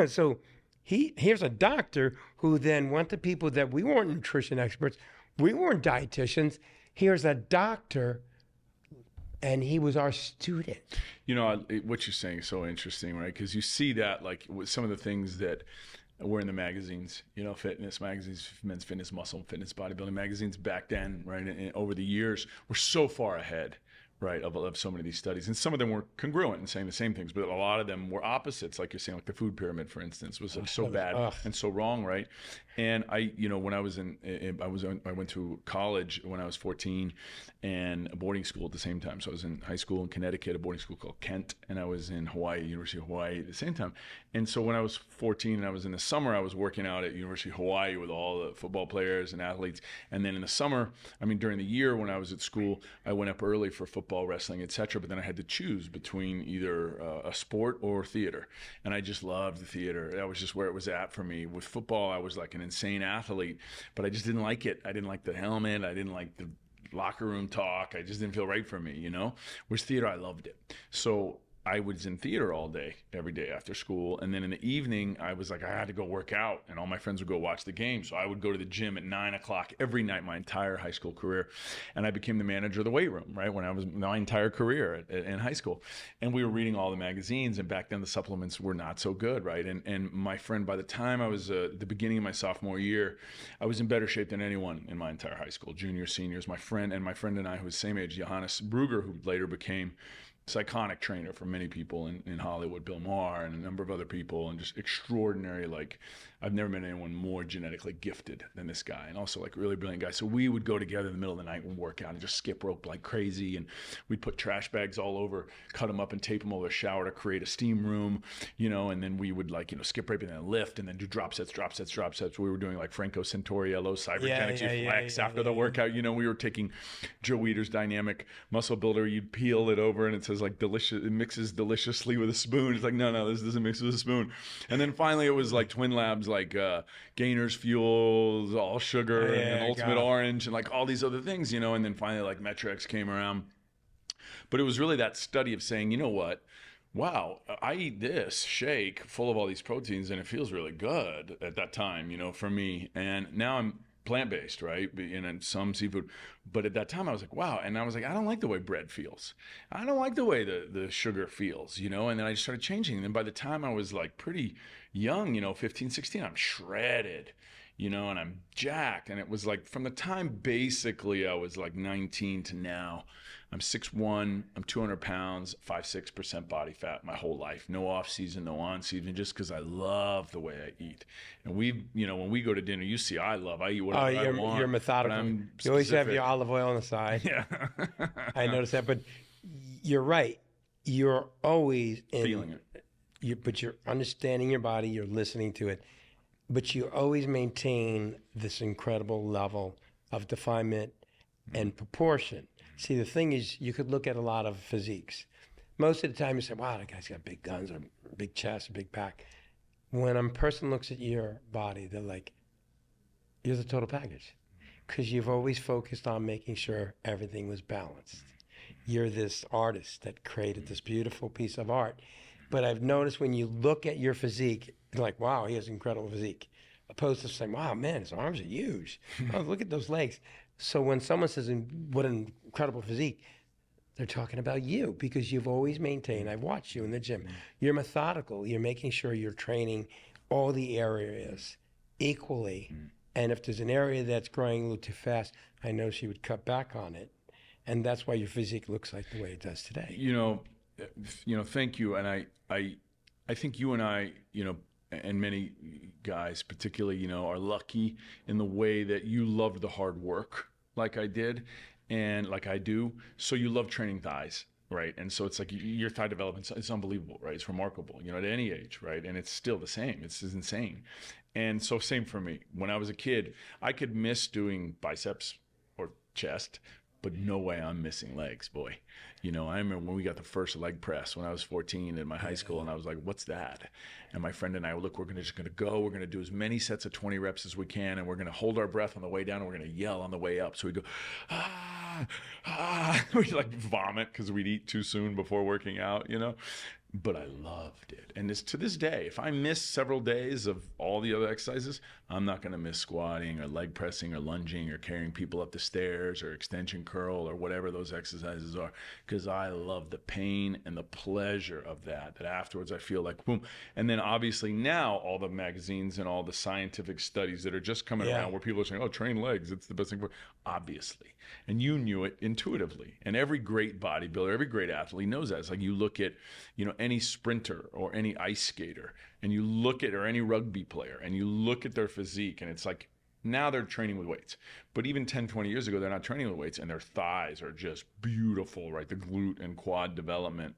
So here's a doctor who then went to people that we weren't nutrition experts. We weren't dietitians. Here's a doctor, and he was our student. You know, what you're saying is so interesting, right? Because you see that, like, with some of the things that were in the magazines, you know, fitness magazines, Men's Fitness, Muscle Fitness, Bodybuilding magazines back then, right? And over the years, we're so far ahead, right, of so many of these studies. And some of them were congruent and saying the same things, but a lot of them were opposites, like you're saying, like the food pyramid, for instance, was like so bad and so wrong, right? And I, you know, when I was I went to college when I was 14 and a boarding school at the same time. So I was in high school in Connecticut, a boarding school called Kent, and I was in Hawaii, University of Hawaii at the same time. And so when I was 14 and I was in the summer, I was working out at University of Hawaii with all the football players and athletes. And then in the summer, I mean, during the year when I was at school, I went up early for football, wrestling, etc. But then I had to choose between either a sport or theater. And I just loved the theater. That was just where it was at for me. With football, I was like an insane athlete, but I just didn't like it. I didn't like the helmet. I didn't like the locker room talk. I just didn't feel right for me, you know? Whereas theater, I loved it. So I was in theater all day, every day after school. And then in the evening, I was like, I had to go work out. And all my friends would go watch the game. So I would go to the gym at 9 o'clock every night, my entire high school career. And I became the manager of the weight room, right? When I was my entire career in high school. And we were reading all the magazines. And back then, the supplements were not so good, right? And my friend, by the time I was at the beginning of my sophomore year, I was in better shape than anyone in my entire high school, juniors, seniors. My friend and I, who was the same age, Johannes Brugger, who later became iconic trainer for many people in Hollywood, Bill Maher and a number of other people, and just extraordinary, like, I've never met anyone more genetically gifted than this guy, and also like really brilliant guy. So we would go together in the middle of the night and work out and just skip rope like crazy, and we'd put trash bags all over, cut them up and tape them over the shower to create a steam room, and then we would like, skip rope and then lift and then do drop sets. We were doing like Franco Santoriello, Cybergenics, flex after the workout. We were taking Joe Weider's Dynamic Muscle Builder. You'd peel it over and it says like delicious, it mixes deliciously with a spoon. It's like, no, this doesn't mix with a spoon. And then finally it was like Twin Labs, like Gainers Fuels, all sugar, and Ultimate Orange, and like all these other things, and then finally like Metrex came around. But it was really that study of saying, you know what? Wow, I eat this shake full of all these proteins and it feels really good at that time, for me. And now I'm plant-based, right? And some seafood. But at that time I was like, wow. And I was like, I don't like the way bread feels. I don't like the way the sugar feels, And then I just started changing. And then by the time I was like pretty young, 15, 16, I'm shredded, and I'm jacked. And it was like from the time basically I was like 19 to now, I'm 6'1", I'm 200 pounds, 5-6% body fat my whole life. No off season, no on season, just because I love the way I eat. And when we go to dinner, you see I eat whatever I want. You're methodical. You always have your olive oil on the side. Yeah. I noticed that, but you're right. You're always feeling it. But you're understanding your body, you're listening to it, but you always maintain this incredible level of definement and proportion. See, the thing is, you could look at a lot of physiques. Most of the time you say, wow, that guy's got big guns or a big chest, a big back. When a person looks at your body, they're like, you're the total package. Because you've always focused on making sure everything was balanced. You're this artist that created this beautiful piece of art. But I've noticed when you look at your physique, you're like, wow, he has an incredible physique. Opposed to saying, wow, man, his arms are huge. Oh, look at those legs. So when someone says, what an incredible physique, they're talking about you because you've always maintained, I've watched you in the gym, you're methodical, you're making sure you're training all the areas equally. And if there's an area that's growing a little too fast, I know she would cut back on it. And that's why your physique looks like the way it does today. Thank you. And I think you and I, and many guys particularly, are lucky in the way that you loved the hard work like I did and like I do. So you love training thighs, right? And so it's like your thigh development, it's unbelievable, right? It's remarkable, at any age, right? And it's still the same. It's insane. And so same for me. When I was a kid, I could miss doing biceps or chest, but no way I'm missing legs, boy. I remember when we got the first leg press when I was 14 in my high school, and I was like, what's that? And my friend and I, look, we're just going to go. We're going to do as many sets of 20 reps as we can, and we're going to hold our breath on the way down, and we're going to yell on the way up. So we go, we'd like vomit because we'd eat too soon before working out, But I loved it. And to this day, if I miss several days of all the other exercises, I'm not going to miss squatting or leg pressing or lunging or carrying people up the stairs or extension curl or whatever those exercises are, because I love the pain and the pleasure of that afterwards I feel like boom. And then obviously now all the magazines and all the scientific studies that are just coming around where people are saying, oh, train legs, it's the best thing for obviously. And you knew it intuitively. And every great bodybuilder, every great athlete knows that. It's like you look at, any sprinter or any ice skater, and you look at, or any rugby player, and you look at their physique, and it's like, now they're training with weights. But even 10, 20 years ago, they're not training with weights, and their thighs are just beautiful, right? The glute and quad development,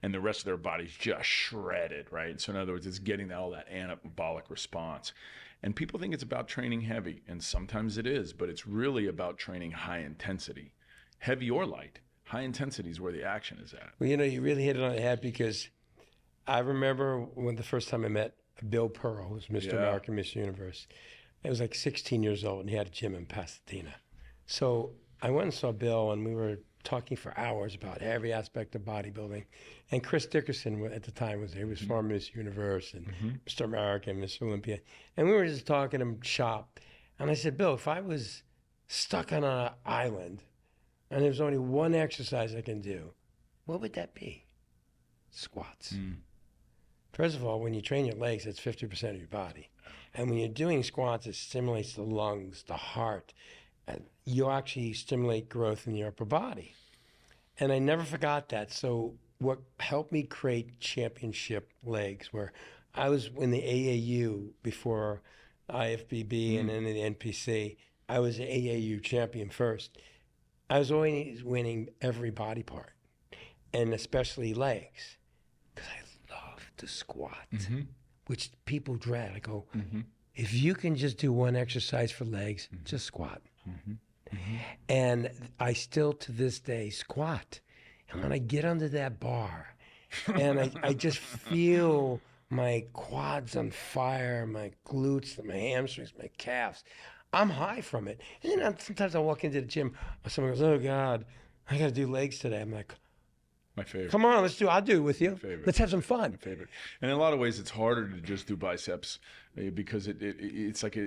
and the rest of their body's just shredded, right? So in other words, it's getting all that anabolic response. And people think it's about training heavy, and sometimes it is, but it's really about training high intensity, heavy or light. High intensity is where the action is at. Well, you really hit it on the head because I remember when the first time I met Bill Pearl, who's Mr. America, Mr. Universe. I was like 16 years old, and he had a gym in Pasadena. So I went and saw Bill, and we were talking for hours about every aspect of bodybuilding. And Chris Dickerson at the time was there. He was former Miss Universe and Mr. America and Miss Olympia. And we were just talking in shop. And I said, Bill, if I was stuck on an island and there's only one exercise I can do, what would that be? Squats. First of all, when you train your legs, that's 50% of your body. And when you're doing squats, it stimulates the lungs, the heart. And you actually stimulate growth in your upper body. And I never forgot that. So what helped me create championship legs, where I was in the AAU before IFBB and then in the NPC. I was the AAU champion first. I was always winning every body part, and especially legs, because I love to squat, which people dread. I go, if you can just do one exercise for legs, just squat. And I still, to this day, squat. And when I get under that bar, and I just feel my quads on fire, my glutes, my hamstrings, my calves, I'm high from it. And then sometimes I walk into the gym, someone goes, oh God, I got to do legs today. I'm like, my favorite. Come on, I'll do it with you. Let's have some fun. My favorite. And in a lot of ways, it's harder to just do biceps because it's like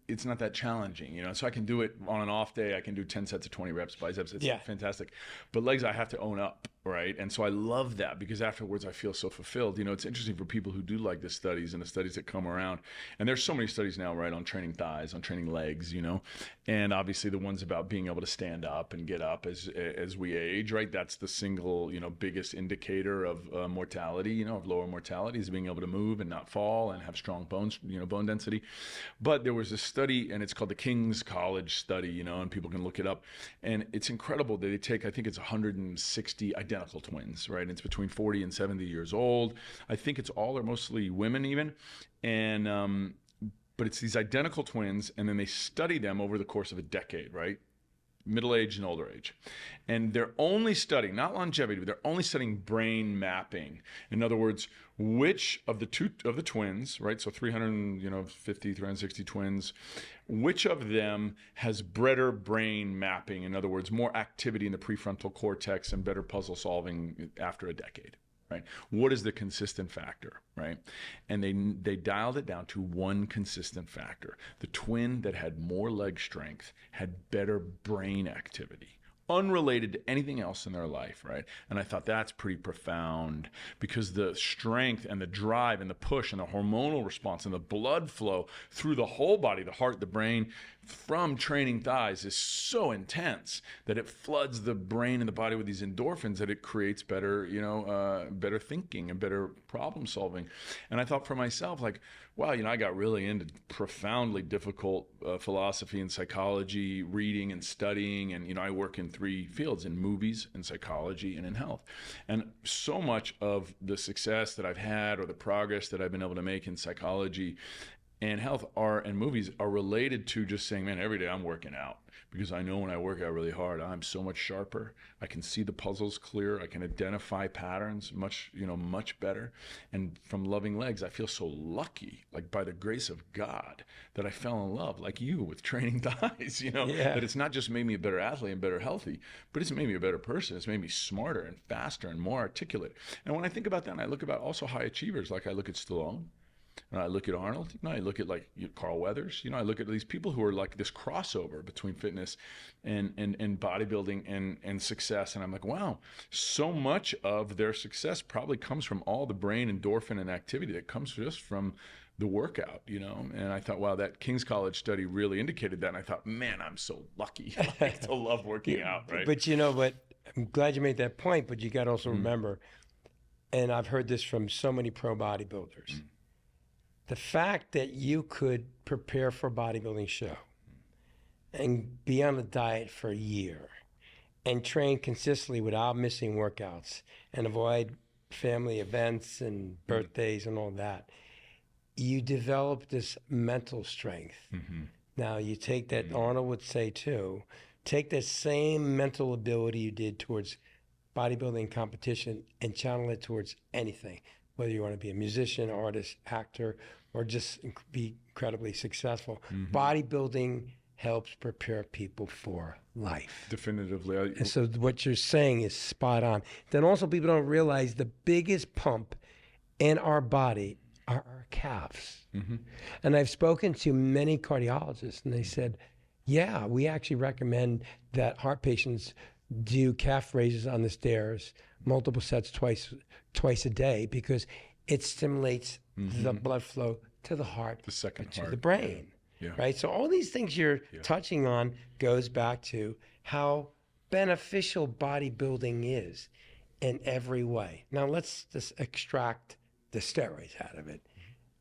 it's not that challenging, you know. So I can do it on an off day. I can do 10 sets of 20 reps biceps. It's fantastic. But legs, I have to own up, right? And so I love that because afterwards I feel so fulfilled. You know, it's interesting for people who do like the studies and the studies that come around. And there's so many studies now, right, on training thighs, on training legs, you know. And obviously the ones about being able to stand up and get up as we age, right? That's the single, you know, biggest indicator of mortality, you know, of lower mortality is being able to move and not fall and have strong bones, you know, bone density. But there was a study, and it's called the King's College study, you know, and people can look it up. And it's incredible that they take, I think it's 160 identical twins, right? It's between 40 and 70 years old. I think it's all or mostly women even. And, but it's these identical twins, and then they study them over the course of a decade, right? Middle age and older age. And they're only studying, not longevity, but they're only studying brain mapping. In other words, which of the twins, right? So 350, 360 twins, which of them has better brain mapping? In other words, more activity in the prefrontal cortex and better puzzle solving after a decade. Right? What is the consistent factor, right? And they dialed it down to one consistent factor. The twin that had more leg strength had better brain activity, unrelated to anything else in their life, right? And I thought that's pretty profound because the strength and the drive and the push and the hormonal response and the blood flow through the whole body, the heart, the brain, from training thighs is so intense that it floods the brain and the body with these endorphins that it creates better, you know, better thinking and better problem solving. And I thought for myself, like, wow, you know, I got really into profoundly difficult philosophy and psychology, reading and studying. And, you know, I work in 3 fields, in movies, in psychology, and in health. And so much of the success that I've had or the progress that I've been able to make in psychology and health and movies are related to just saying, man, every day I'm working out because I know when I work out really hard, I'm so much sharper. I can see the puzzles clear. I can identify patterns much better. And from loving legs, I feel so lucky, like by the grace of God, that I fell in love, like you, with training thighs, you know, that it's not just made me a better athlete and better healthy, but it's made me a better person. It's made me smarter and faster and more articulate. And when I think about that, and I look about also high achievers, like I look at Stallone, and I look at Arnold, you know, I look at like Carl Weathers, you know, I look at these people who are like this crossover between fitness and bodybuilding and success. And I'm like, wow, so much of their success probably comes from all the brain endorphin and activity that comes just from the workout, you know. And I thought, wow, that King's College study really indicated that. And I thought, man, I'm so lucky to love working out, right? But, you know, I'm glad you made that point, but you got to also remember, and I've heard this from so many pro bodybuilders, the fact that you could prepare for a bodybuilding show and be on a diet for a year and train consistently without missing workouts and avoid family events and birthdays and all that, you develop this mental strength. Now you take that, Arnold would say too, take that same mental ability you did towards bodybuilding competition and channel it towards anything, whether you want to be a musician, artist, actor, or just be incredibly successful. Bodybuilding helps prepare people for life. Definitively. And so what you're saying is spot on. Then also people don't realize the biggest pump in our body are our calves. And I've spoken to many cardiologists, and they said, yeah, we actually recommend that heart patients do calf raises on the stairs, multiple sets twice a day, because it stimulates the blood flow to the heart, the second to heart, the brain, right? So all these things you're touching on goes back to how beneficial bodybuilding is in every way. Now let's just extract the steroids out of it.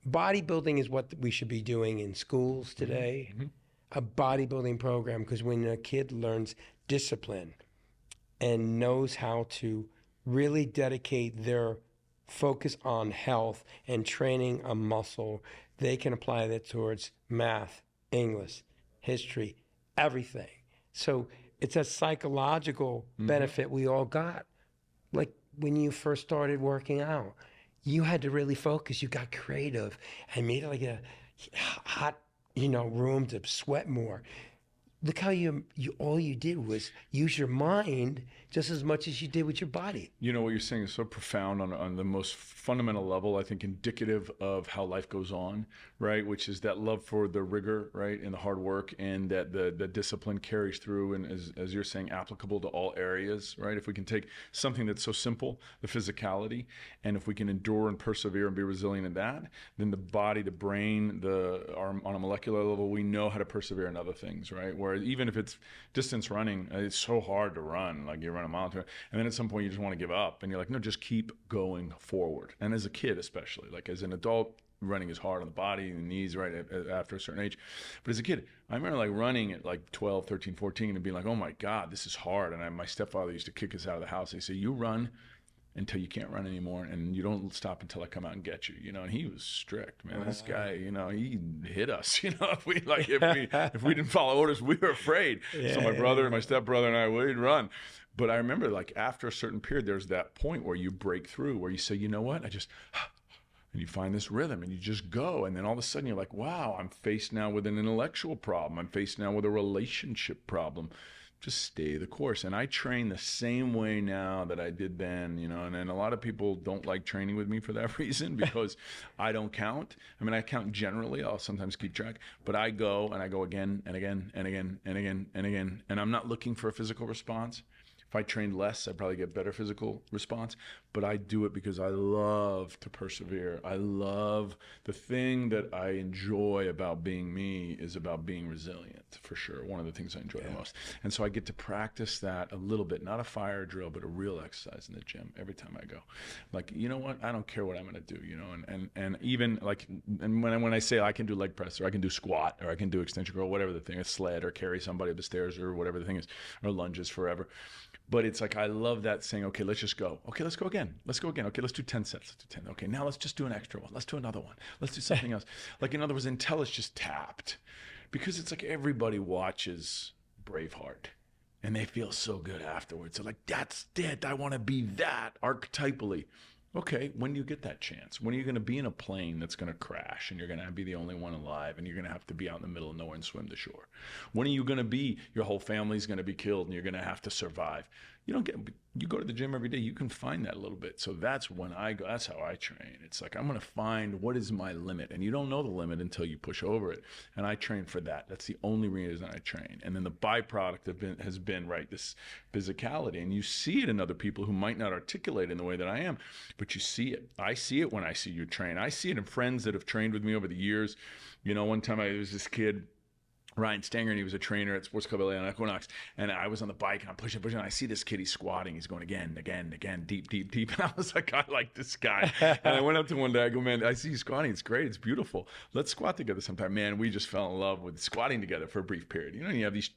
bodybuilding is what we should be doing in schools today. A bodybuilding program, because when a kid learns discipline and knows how to really dedicate their focus on health and training a muscle, they can apply that towards math, English, history, everything. So it's a psychological benefit we all got. Like when you first started working out, you had to really focus. You got creative and made it like a hot, room to sweat more. Look how you all you did was use your mind just as much as you did with your body. You know, what you're saying is so profound on the most fundamental level, I think indicative of how life goes on, right? Which is that love for the rigor, right? And the hard work, and that the discipline carries through, and as you're saying, applicable to all areas, right? If we can take something that's so simple, the physicality, and if we can endure and persevere and be resilient in that, then the body, the brain, on a molecular level, we know how to persevere in other things, right? Where even if it's distance running, it's so hard to run, like you run a mile, and then at some point you just want to give up, and you're like, no, just keep going forward. And as a kid, especially, like as an adult, running is hard on the body and the knees, right, after a certain age. But as a kid, I remember like running at like 12, 13, 14 and being like, oh my God, this is hard. And my stepfather used to kick us out of the house. He said, you run until you can't run anymore, and you don't stop until I come out and get you, and he was strict, man. This guy, he hit us, if we didn't follow orders, we were afraid. So my brother, my stepbrother and I, we'd run. But I remember like after a certain period, there's that point where you break through, where you say, you know what, and you find this rhythm and you just go. And then all of a sudden you're like, wow, I'm faced now with an intellectual problem. I'm faced now with a relationship problem. Just stay the course. And I train the same way now that I did then, and a lot of people don't like training with me for that reason, because I don't count. I mean, I count generally, I'll sometimes keep track, but I go again and again and again and again and again. And I'm not looking for a physical response. If I trained less, I'd probably get better physical response, but I do it because I love to persevere. I love the thing that I enjoy about being me is about being resilient, for sure. One of the things I enjoy the most. And so I get to practice that a little bit, not a fire drill, but a real exercise in the gym every time I go. Like, you know what? I don't care what I'm going to do, and even like, and when I say I can do leg press, or I can do squat, or I can do extension curl, whatever the thing is, sled, or carry somebody up the stairs, or whatever the thing is, or lunges forever. But it's like, I love that saying, okay, let's just go. Okay, let's go again. Let's go again. Okay, let's do 10 sets. Let's do 10. Okay, now let's just do an extra one. Let's do another one. Let's do something else. Like, in other words, until it's just tapped. Because it's like everybody watches Braveheart and they feel so good afterwards. They're like, that's it. I want to be that archetypally. Okay, when do you get that chance? When are you going to be in a plane that's going to crash and you're going to be the only one alive and you're going to have to be out in the middle of nowhere and swim to shore? When are you going to be, your whole family's going to be killed and you're going to have to survive? You go to the gym every day, you can find that a little bit. So that's when I go, that's how I train. It's like, I'm going to find what is my limit. And you don't know the limit until you push over it. And I train for that. That's the only reason I train. And then the byproduct has been, right, this physicality. And you see it in other people who might not articulate in the way that I am, but you see it. I see it when I see you train. I see it in friends that have trained with me over the years. One time there was this kid, Ryan Stanger, and he was a trainer at Sports Club LA on Equinox, and I was on the bike and I'm pushing, and I see this kid, he's squatting, he's going again, deep, and I was like, I like this guy. And I went up to him one day, I go, man, I see you squatting, it's great, it's beautiful, let's squat together sometime. Man, we just fell in love with squatting together for a brief period. You have these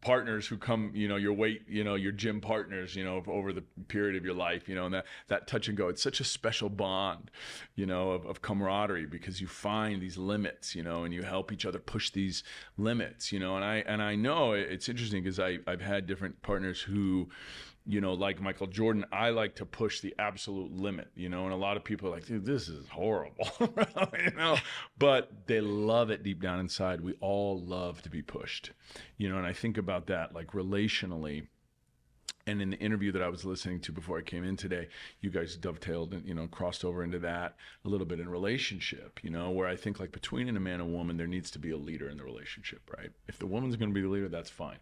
partners who come, your weight, your gym partners, over the period of your life, and that touch and go. It's such a special bond, of camaraderie, because you find these limits, and you help each other push these limits, and I know it's interesting because I've had different partners who, like Michael Jordan, I like to push the absolute limit, and a lot of people are like, dude, this is horrible, but they love it deep down inside. We all love to be pushed, and I think about that, like relationally. And in the interview that I was listening to before I came in today, you guys dovetailed and, crossed over into that a little bit in relationship, where I think like between a man and woman, there needs to be a leader in the relationship, right? If the woman's going to be the leader, that's fine.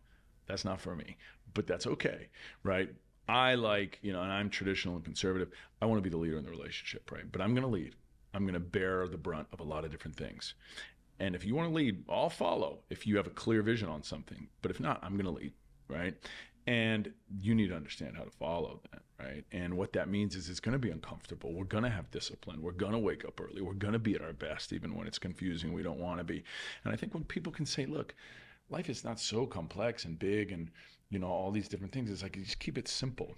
That's not for me, but that's okay, right? I like, and I'm traditional and conservative. I want to be the leader in the relationship, right? But I'm going to lead. I'm going to bear the brunt of a lot of different things. And if you want to lead, I'll follow if you have a clear vision on something. But if not, I'm going to lead, right? And you need to understand how to follow that, right? And what that means is it's going to be uncomfortable. We're going to have discipline. We're going to wake up early. We're going to be at our best, even when it's confusing. We don't want to be. And I think when people can say, look, life is not so complex and big and, you know, all these different things. It's like, you just keep it simple.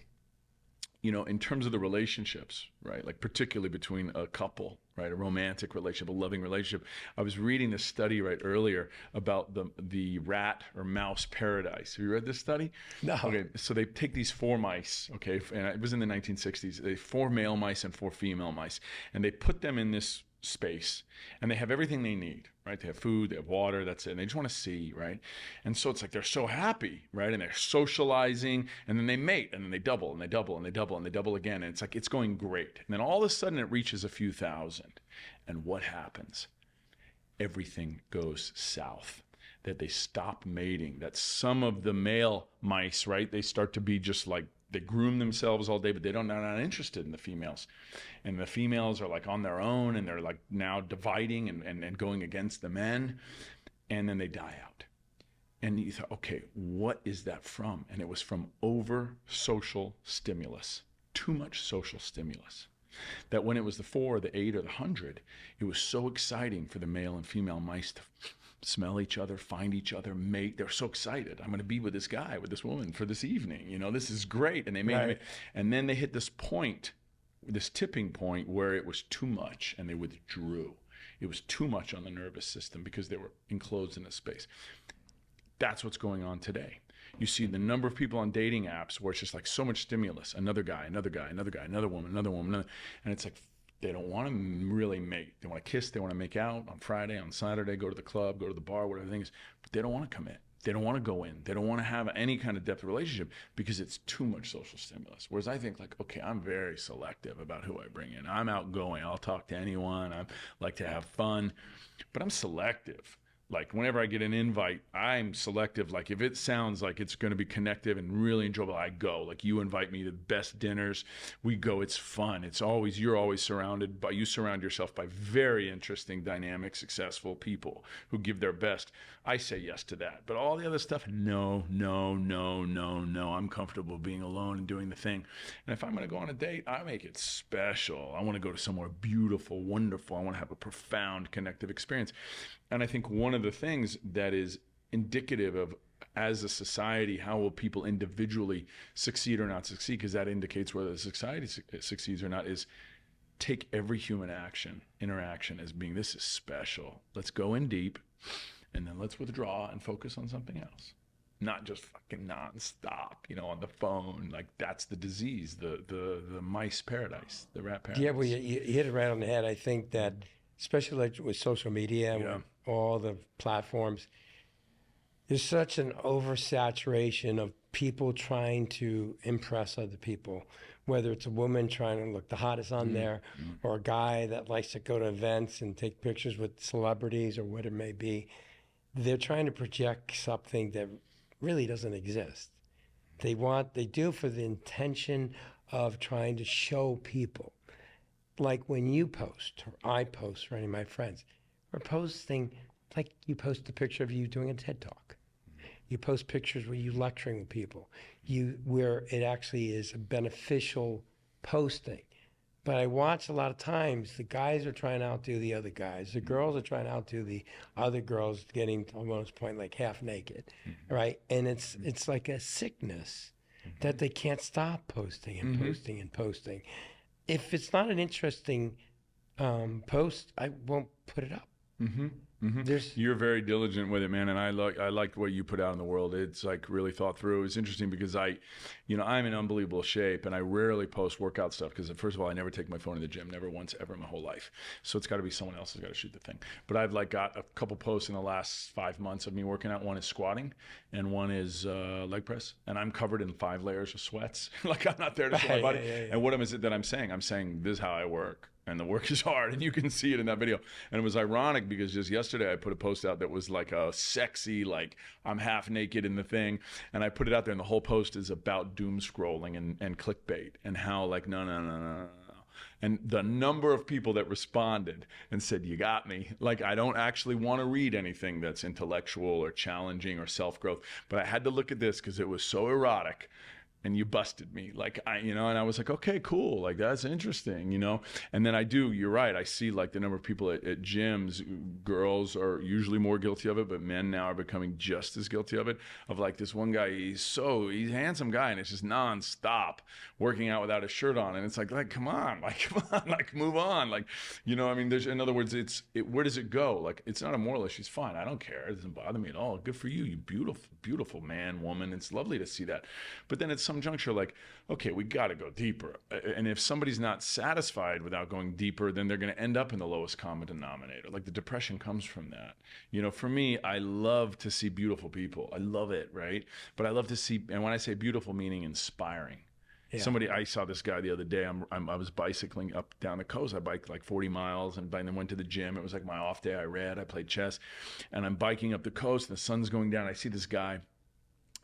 You know, in terms of the relationships, right? Like particularly between a couple, right? A romantic relationship, a loving relationship. I was reading this study right earlier about the rat or mouse paradise. Have you read this study? No. Okay, so they take these 4 mice, okay, and it was in the 1960s. They 4 male mice and 4 female mice, and they put them in this space, and they have everything they need, right? They have food, they have water, that's it. And they just want to see, right? And so it's like they're so happy, right? And they're socializing, and then they mate, and then they double, and they double, and they double, and they double again. And it's like, it's going great. And then all of a sudden it reaches a few thousand. And what happens? Everything goes south. That they stop mating, that some of the male mice, right? They start to be just like, they groom themselves all day, but they're not interested in the females. And the females are like on their own, and they're like now dividing and going against the men. And then they die out. And you thought, okay, what is that from? And it was from over social stimulus, too much social stimulus. That when it was the 4 or the 8 or the 100, it was so exciting for the male and female mice to smell each other, find each other, mate. They're so excited. I'm going to be with this guy, with this woman for this evening. You know, this is great. And they made Right. and then they hit this point, this tipping point where it was too much and they withdrew. It was too much on the nervous system because they were enclosed in a space. That's what's going on today. You see the number of people on dating apps where it's just like so much stimulus, another guy, another guy, another guy, another woman, and it's like, they don't want to really mate. They want to kiss. They want to make out on Friday, on Saturday, go to the club, go to the bar, whatever the thing is. But they don't want to commit. They don't want to go in. They don't want to have any kind of depth of relationship because it's too much social stimulus. Whereas I think like, okay, I'm very selective about who I bring in. I'm outgoing. I'll talk to anyone. I like to have fun, but I'm selective. Like whenever I get an invite, I'm selective. Like if it sounds like it's going to be connective and really enjoyable, I go. Like you invite me to the best dinners, we go. It's fun. It's always, you surround yourself by very interesting, dynamic, successful people who give their best. I say yes to that. But all the other stuff, no. I'm comfortable being alone and doing the thing. And if I'm going to go on a date, I make it special. I want to go to somewhere beautiful, wonderful. I want to have a profound connective experience. And I think one of the things that is indicative of, as a society, how will people individually succeed or not succeed, because that indicates whether the society succeeds or not, is take every human interaction as being, this is special. Let's go in deep, and then let's withdraw and focus on something else. Not just fucking nonstop, on the phone. Like that's the disease, the mice paradise, the rat paradise. Yeah, well, you hit it right on the head. I think that, especially like with social media, with all the platforms, there's such an oversaturation of people trying to impress other people, whether it's a woman trying to look the hottest on there, or a guy that likes to go to events and take pictures with celebrities or what it may be. They're trying to project something that really doesn't exist. They do for the intention of trying to show people. Like when you post, or I post, or any of my friends, we're posting, like you post a picture of you doing a TED Talk. You post pictures where you lecturing with people, where it actually is a beneficial posting. But I watch a lot of times, the guys are trying to outdo the other guys. The girls are trying to outdo the other girls, getting to almost point like half naked, right? And it's like a sickness that they can't stop posting and posting and posting. If it's not an interesting post, I won't put it up. You're very diligent with it, man, and I liked what you put out in the world. It's like really thought through. It's interesting because I'm in unbelievable shape, and I rarely post workout stuff because, first of all, I never take my phone to the gym, never once ever in my whole life. So it's got to be someone else who's got to shoot the thing. But I've got a couple posts in the last 5 months of me working out. One is squatting, and one is leg press, and I'm covered in 5 layers of sweats. Like I'm not there to show my body. And what is it that I'm saying? I'm saying this is how I work. And the work is hard, and you can see it in that video. And it was ironic because just yesterday I put a post out that was like a sexy, like I'm half naked in the thing. And I put it out there, and the whole post is about doom scrolling and clickbait and how like, no. And the number of people that responded and said, you got me. Like, I don't actually want to read anything that's intellectual or challenging or self-growth, but I had to look at this because it was so erotic. And you busted me, like, and I was like, okay, cool, like, that's interesting, and then you're right, I see like the number of people at gyms, girls are usually more guilty of it, but men now are becoming just as guilty of it, of like this one guy, he's a handsome guy, and it's just nonstop working out without a shirt on, and it's like come on, like move on, like, I mean, in other words, where does it go? Like, it's not a moral issue, it's fine, I don't care, it doesn't bother me at all, good for you, you beautiful man, woman, it's lovely to see that. But then at some juncture, like, okay, we got to go deeper. And if somebody's not satisfied without going deeper, then they're going to end up in the lowest common denominator. Like, the depression comes from that. For me, I love to see beautiful people. I love it, right? But I love to see, and when I say beautiful, meaning inspiring. Yeah. I saw this guy the other day. I was bicycling up down the coast. I biked like 40 miles and then went to the gym. It was like my off day. I read, I played chess, and I'm biking up the coast. And the sun's going down. I see this guy.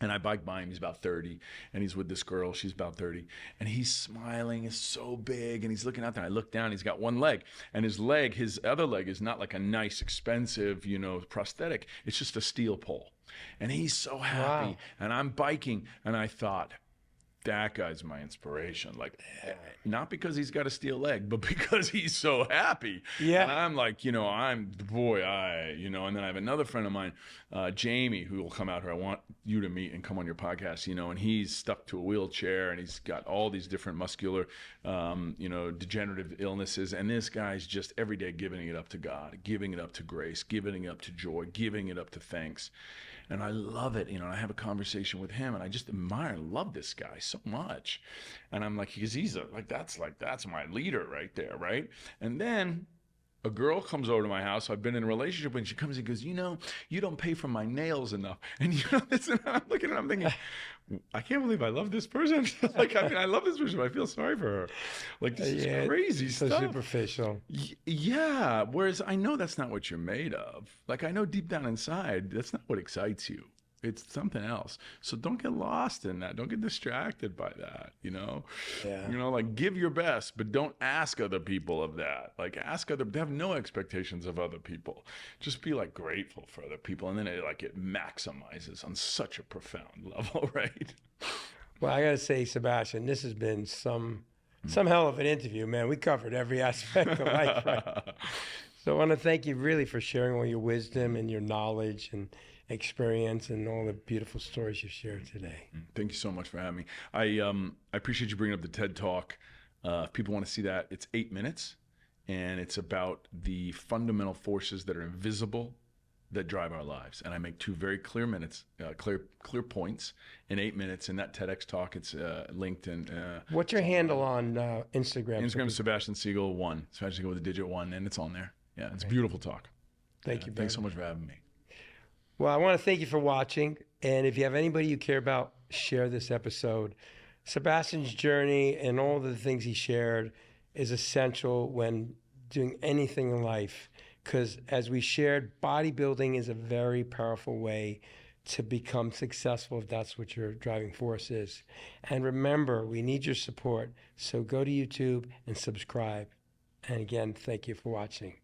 And I bike by him, he's about 30, and he's with this girl, she's about 30, and he's smiling, is so big, and he's looking out there, and I look down, he's got one leg, and his other leg is not like a nice, expensive, prosthetic, it's just a steel pole, and he's so happy, wow. And I'm biking, and I thought, that guy's my inspiration. Like, not because he's got a steel leg, but because he's so happy. Yeah. And I'm like, and then I have another friend of mine, Jamie, who will come out here. I want you to meet and come on your podcast, and he's stuck to a wheelchair, and he's got all these different muscular, degenerative illnesses. And this guy's just every day giving it up to God, giving it up to grace, giving it up to joy, giving it up to thanks. And I love it, I have a conversation with him, and I just admire and love this guy so much. And I'm like, because that's my leader right there, right? And then a girl comes over to my house. I've been in a relationship, and she comes and goes, you don't pay for my nails enough. And this, and I'm looking at her, I'm thinking, I can't believe I love this person. I love this person, but I feel sorry for her. Like, this is crazy so stuff. Superficial. Yeah. Whereas I know that's not what you're made of. Like, I know deep down inside, that's not what excites you. It's something else. So don't get lost in that. Don't get distracted by that, Yeah. Like, give your best, but don't ask other people of that. Like, have no expectations of other people. Just be like grateful for other people. And then it maximizes on such a profound level, right? Well, I got to say, Sebastian, this has been some hell of an interview, man. We covered every aspect of life, right? So I want to thank you really for sharing all your wisdom and your knowledge and experience and all the beautiful stories you shared today. Thank you so much for having me. I appreciate you bringing up the TED Talk. If people want to see that, it's 8 minutes, and it's about the fundamental forces that are invisible that drive our lives. And I make 2 very clear clear points in 8 minutes in that TEDx talk. It's linked in. What's your handle on Instagram? Instagram is Sebastian Siegel 1. Sebastian Siegel with a digit 1, and it's on there. Yeah, it's a beautiful talk. Thank you. Thanks so much for having me. Well, I want to thank you for watching. And if you have anybody you care about, share this episode. Sebastian's journey and all the things he shared is essential when doing anything in life. Because as we shared, bodybuilding is a very powerful way to become successful if that's what your driving force is. And remember, we need your support. So go to YouTube and subscribe. And again, thank you for watching.